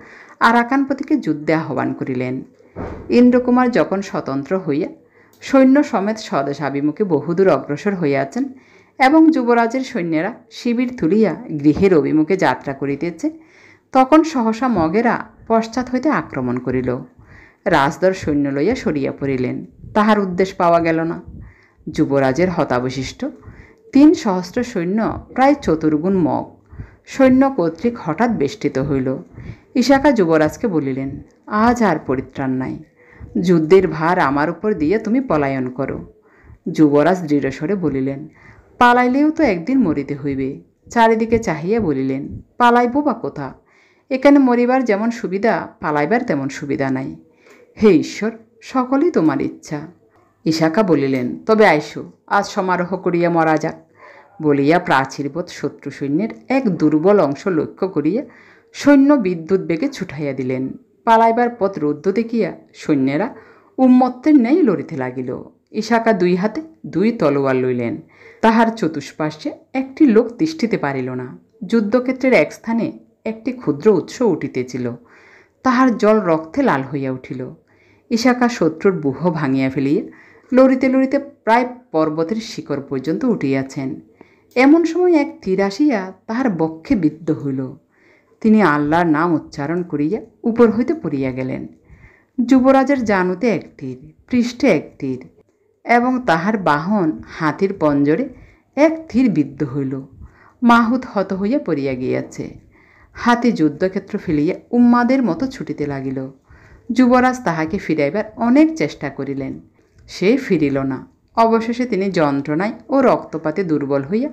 আরাকানপতিকে যুদ্ধে আহ্বান করিলেন। ইন্দ্রকুমার যখন স্বতন্ত্র হইয়া সৈন্য সমেত স্বদেশাভিমুখে বহুদূর অগ্রসর হইয়াছেন এবং যুবরাজের সৈন্যেরা শিবির তুলিয়া গৃহের অভিমুখে যাত্রা করিতেছে, তখন সহসা মগেরা পশ্চাৎ হইতে আক্রমণ করিল। রাজদর সৈন্য লইয়া সরিয়া পড়িলেন। তাহার উদ্দেশ্য পাওয়া গেল না। যুবরাজের হতাবশিষ্ট ৩,০০০ সৈন্য প্রায় চতুর্গুণ মগ সৈন্য কর্তৃক হঠাৎ বেষ্টিত হইল। ইশাকা যুবরাজকে বলিলেন, আজ আর পরিত্রাণ নাই, যুদ্ধের ভার আমার উপর দিয়ে তুমি পলায়ন করো। যুবরাজ দৃঢ়স্বরে বলিলেন, পালাইলেও তো একদিন মরিতে হইবে। চারিদিকে চাহিয়া বলিলেন, পালাইব বা কোথা? এখানে মরিবার যেমন সুবিধা, পালাইবার তেমন সুবিধা নাই। হে ঈশ্বর, সকলেই তোমার ইচ্ছা। ইশাকা বলিলেন, তবে আইসো, আজ সমারোহ করিয়া মরা যাক। বলিয়া প্রাচীরবৎ শত্রু সৈন্যের এক দুর্বল অংশ লক্ষ্য করিয়া সৈন্য বিদ্যুৎ বেগে ছুটাইয়া দিলেন। পালাইবার পথ রুদ্ধ দেখিয়া সৈন্যেরা উন্মত্তের ন্যায় লড়িতে লাগিল। ইশাকা দুই হাতে 2 তলোয়ার লইলেন। তাহার চতুষ্পার্শ্বে একটি লোক তিষ্ঠিতে পারিল না। যুদ্ধক্ষেত্রের এক স্থানে একটি ক্ষুদ্র উৎস উঠিতেছিল, তাহার জল রক্তে লাল হইয়া উঠিল। ইশাকা শত্রুর বুহ ভাঙিয়া ফেলিয়া লড়িতে লড়িতে প্রায় পর্বতের শিখর পর্যন্ত উঠিয়াছেন। এমন সময় এক তীর আসিয়া তাহার বক্ষে বিদ্ধ হইল। তিনি আল্লাহর নাম উচ্চারণ করিয়া উপর হইতে পড়িয়া গেলেন। যুবরাজের জানুতে এক তীর, পৃষ্ঠে এক তীর এবং তাহার বাহন হাতির পঞ্জরে এক তীর বিদ্ধ হইল। মাহুত হত হইয়া পড়িয়া গিয়াছে। হাতি যুদ্ধক্ষেত্র ফেলিয়া উন্মাদের মতো ছুটিতে লাগিল। যুবরাজ তাহাকে ফিরাইবার অনেক চেষ্টা করিলেন, সে ফিরিল না। অবশেষে তিনি যন্ত্রণায় ও রক্তপাতে দুর্বল হইয়া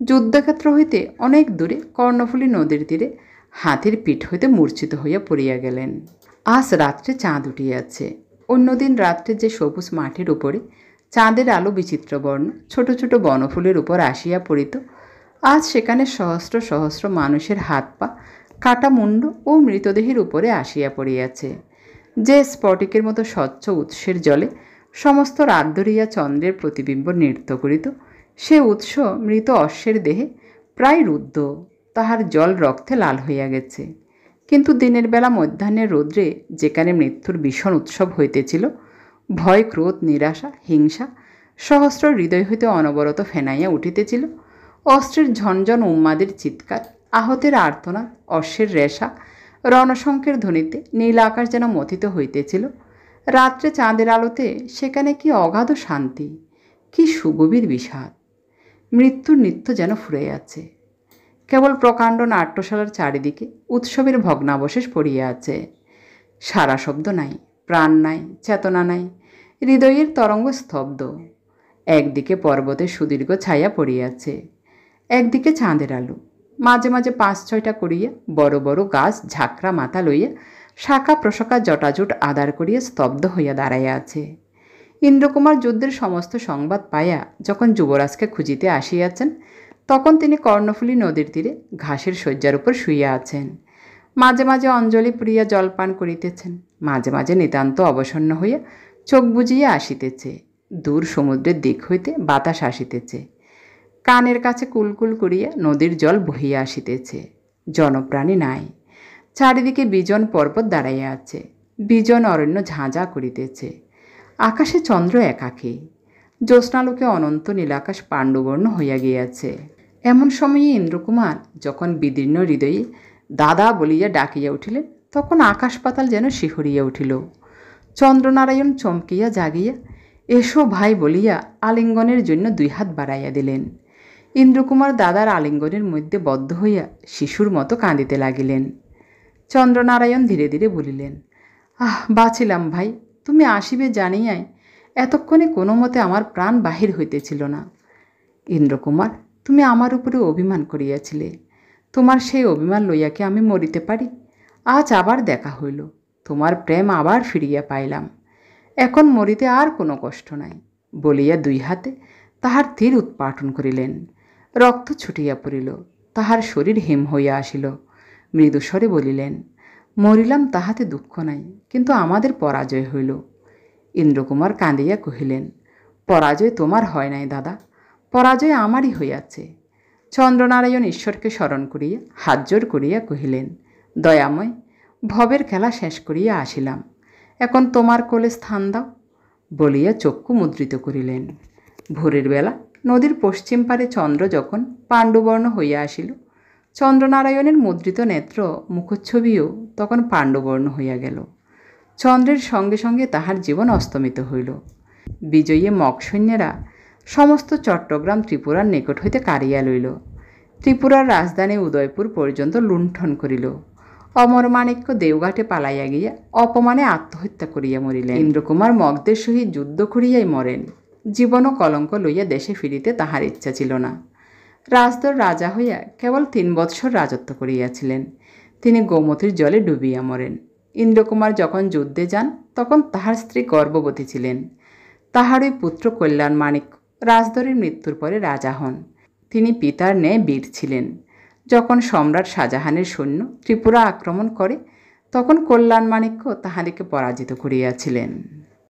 যুদ্ধক্ষেত্র হইতে অনেক দূরে কর্ণফুলী নদীর তীরে হাতির পিঠ হইতে মূর্ছিত হইয়া পড়িয়া গেলেন। আজ রাত্রে চাঁদ উঠিয়াছে। অন্যদিন রাত্রে যে সবুজ মাঠের উপরে চাঁদের আলো বিচিত্র বর্ণ ছোট ছোট বনফুলের উপর আসিয়া পড়িত, আজ সেখানে সহস্র সহস্র মানুষের হাত পা, কাটা মুন্ড ও মৃতদেহের উপরে আসিয়া পড়িয়াছে। যে স্ফটিকের মতো স্বচ্ছ উৎসের জলে সমস্ত রাত ধরিয়া চন্দ্রের প্রতিবিম্ব নৃত্য করিত, সে উৎস মৃত অশ্বের দেহে প্রায় রুদ্ধ, তাহার জল রক্তে লাল হইয়া গেছে। কিন্তু দিনের বেলা মধ্যাহ্নের রৌদ্রে যেখানে মৃত্যুর ভীষণ উৎসব হইতেছিল, ভয়, ক্রোধ, নিরাশা, হিংসা সহস্র হৃদয় হইতে অনবরত ফেনাইয়া উঠিতেছিল, অস্ত্রের ঝনঝন, উন্মাদের চিৎকার, আহতের আর্তনাদ, অশ্বের রেশা, রণশঙ্কের ধ্বনিতে নীল আকাশ যেন মথিত হইতেছিল। রাত্রে চাঁদের আলোতে সেখানে কি অগাধ শান্তি, কি সুগভীর বিষাদ! মৃত্যুর নৃত্য যেন ফুরাইয়া আছে। কেবল প্রকাণ্ড নাট্যশালার চারিদিকে উৎসবের ভগ্নাবশেষ পড়িয়া আছে। সারা শব্দ নাই, প্রাণ নাই, চেতনা নাই, হৃদয়ের তরঙ্গ স্তব্ধ। একদিকে পর্বতের সুদীর্ঘ ছায়া পড়িয়াছে, একদিকে চাঁদের আলো। মাঝে মাঝে 5-6টা করিয়া বড় বড় গাছ ঝাঁকড়া মাথা লইয়া শাখা প্রশাখা জটাজুট আদার করিয়া স্তব্ধ হইয়া দাঁড়াইয়া আছে। ইন্দ্রকুমার যুদ্ধের সমস্ত সংবাদ পাইয়া যখন যুবরাজকে খুঁজিতে আসিয়াছেন, তখন তিনি কর্ণফুলী নদীর তীরে ঘাসের শয্যার উপর শুইয়া আছেন। মাঝে মাঝে অঞ্জলি পুড়িয়া জলপান করিতেছেন, মাঝে মাঝে নিতান্ত অবসন্ন হইয়া চোখ বুজিয়া আসিতেছে। দূর সমুদ্রের দিক হইতে বাতাস আসিতেছে, কানের কাছে কুলকুল করিয়া নদীর জল বহিয়া আসিতেছে। জনপ্রাণী নাই। চারিদিকে বিজন পর্বত দাঁড়াইয়া আছে, বিজন অরণ্য ঝাঁঝা করিতেছে। আকাশে চন্দ্র একাকী, জ্যোৎস্নালোকে অনন্ত নীলাকাশ পাণ্ডুবর্ণ হইয়া গিয়াছে। এমন সময়ে ইন্দ্রকুমার যখন বিদীর্ণ হৃদয়ে দাদা বলিয়া ডাকিয়া উঠিলেন, তখন আকাশ পাতাল যেন শিহরিয়া উঠিল। চন্দ্রনারায়ণ চমকিয়া জাগিয়া এসো ভাই বলিয়া আলিঙ্গনের জন্য 2 হাত বাড়াইয়া দিলেন। ইন্দ্রকুমার দাদার আলিঙ্গনের মধ্যে বদ্ধ হইয়া শিশুর মতো কাঁদিতে লাগিলেন। চন্দ্রনারায়ণ ধীরে ধীরে বলিলেন, আহ, বাঁচিলাম ভাই, তুমি আসিবে জানিয়াই এতক্ষণে কোনো মতে আমার প্রাণ বাহির হইতেছিল না। ইন্দ্রকুমার, তুমি আমার উপরে অভিমান করিয়াছিলে, তোমার সেই অভিমান লইয়া কি আমি মরিতে পারি? আজ আবার দেখা হইল, তোমার প্রেম আবার ফিরিয়া পাইলাম। এখন মরিতে আর কোনো কষ্ট নাই বলিয়া দুই হাতে তাহার তীর উৎপাটন করিলেন। রক্ত ছুটিয়া পড়িল, তাহার শরীর হিম হইয়া আসিল। মৃদুস্বরে বলিলেন, মরিলাম তাহাতে দুঃখ নাই, কিন্তু আমাদের পরাজয় হইল। ইন্দ্রকুমার কাঁদিয়া কহিলেন, পরাজয় তোমার হয় নাই দাদা, পরাজয় আমারই হইয়াছে। চন্দ্রনারায়ণ ঈশ্বরকে স্মরণ করিয়া হাত জোর করিয়া কহিলেন, দয়াময়, ভবের খেলা শেষ করিয়া আসিলাম, এখন তোমার কোলে স্থান দাও বলিয়া চক্ষু মুদ্রিত করিলেন। ভোরের বেলা নদীর পশ্চিম পারে চন্দ্র যখন পাণ্ডুবর্ণ হইয়া আসিল, চন্দ্রনারায়ণের মুদ্রিত নেত্র মুখচ্ছবিও তখন পাণ্ডুবর্ণ হইয়া গেল। চন্দ্রের সঙ্গে সঙ্গে তাহার জীবন অস্তমিত হইল। বিজয়ী মগসৈন্যেরা সমস্ত চট্টগ্রাম ত্রিপুরার নিকট হইতে কাড়িয়া লইল। ত্রিপুরার রাজধানী উদয়পুর পর্যন্ত লুণ্ঠন করিল। অমরমাণিক্য দেওঘাটে পালাইয়া গিয়া অপমানে আত্মহত্যা করিয়া মরিলেন। ইন্দ্রকুমার মগদের সহিত যুদ্ধ করিয়াই মরেন। জীবন ও কলঙ্ক লইয়া দেশে ফিরিতে তাহার ইচ্ছা ছিল না। রাজদর রাজা হইয়া কেবল 3 বৎসর রাজত্ব করিয়াছিলেন। তিনি গোমতীর জলে ডুবিয়া মরেন। ইন্দ্রকুমার যখন যুদ্ধে যান তখন তাহার স্ত্রী গর্ভবতী ছিলেন। তাহারই পুত্র কল্যাণ মাণিক্য রাজদরের মৃত্যুর পরে রাজা হন। তিনি পিতার ন্যায় বীর ছিলেন। যখন সম্রাট শাহজাহানের সৈন্য ত্রিপুরা আক্রমণ করে তখন কল্যাণ মাণিক্য তাহাদিকে পরাজিত করিয়াছিলেন।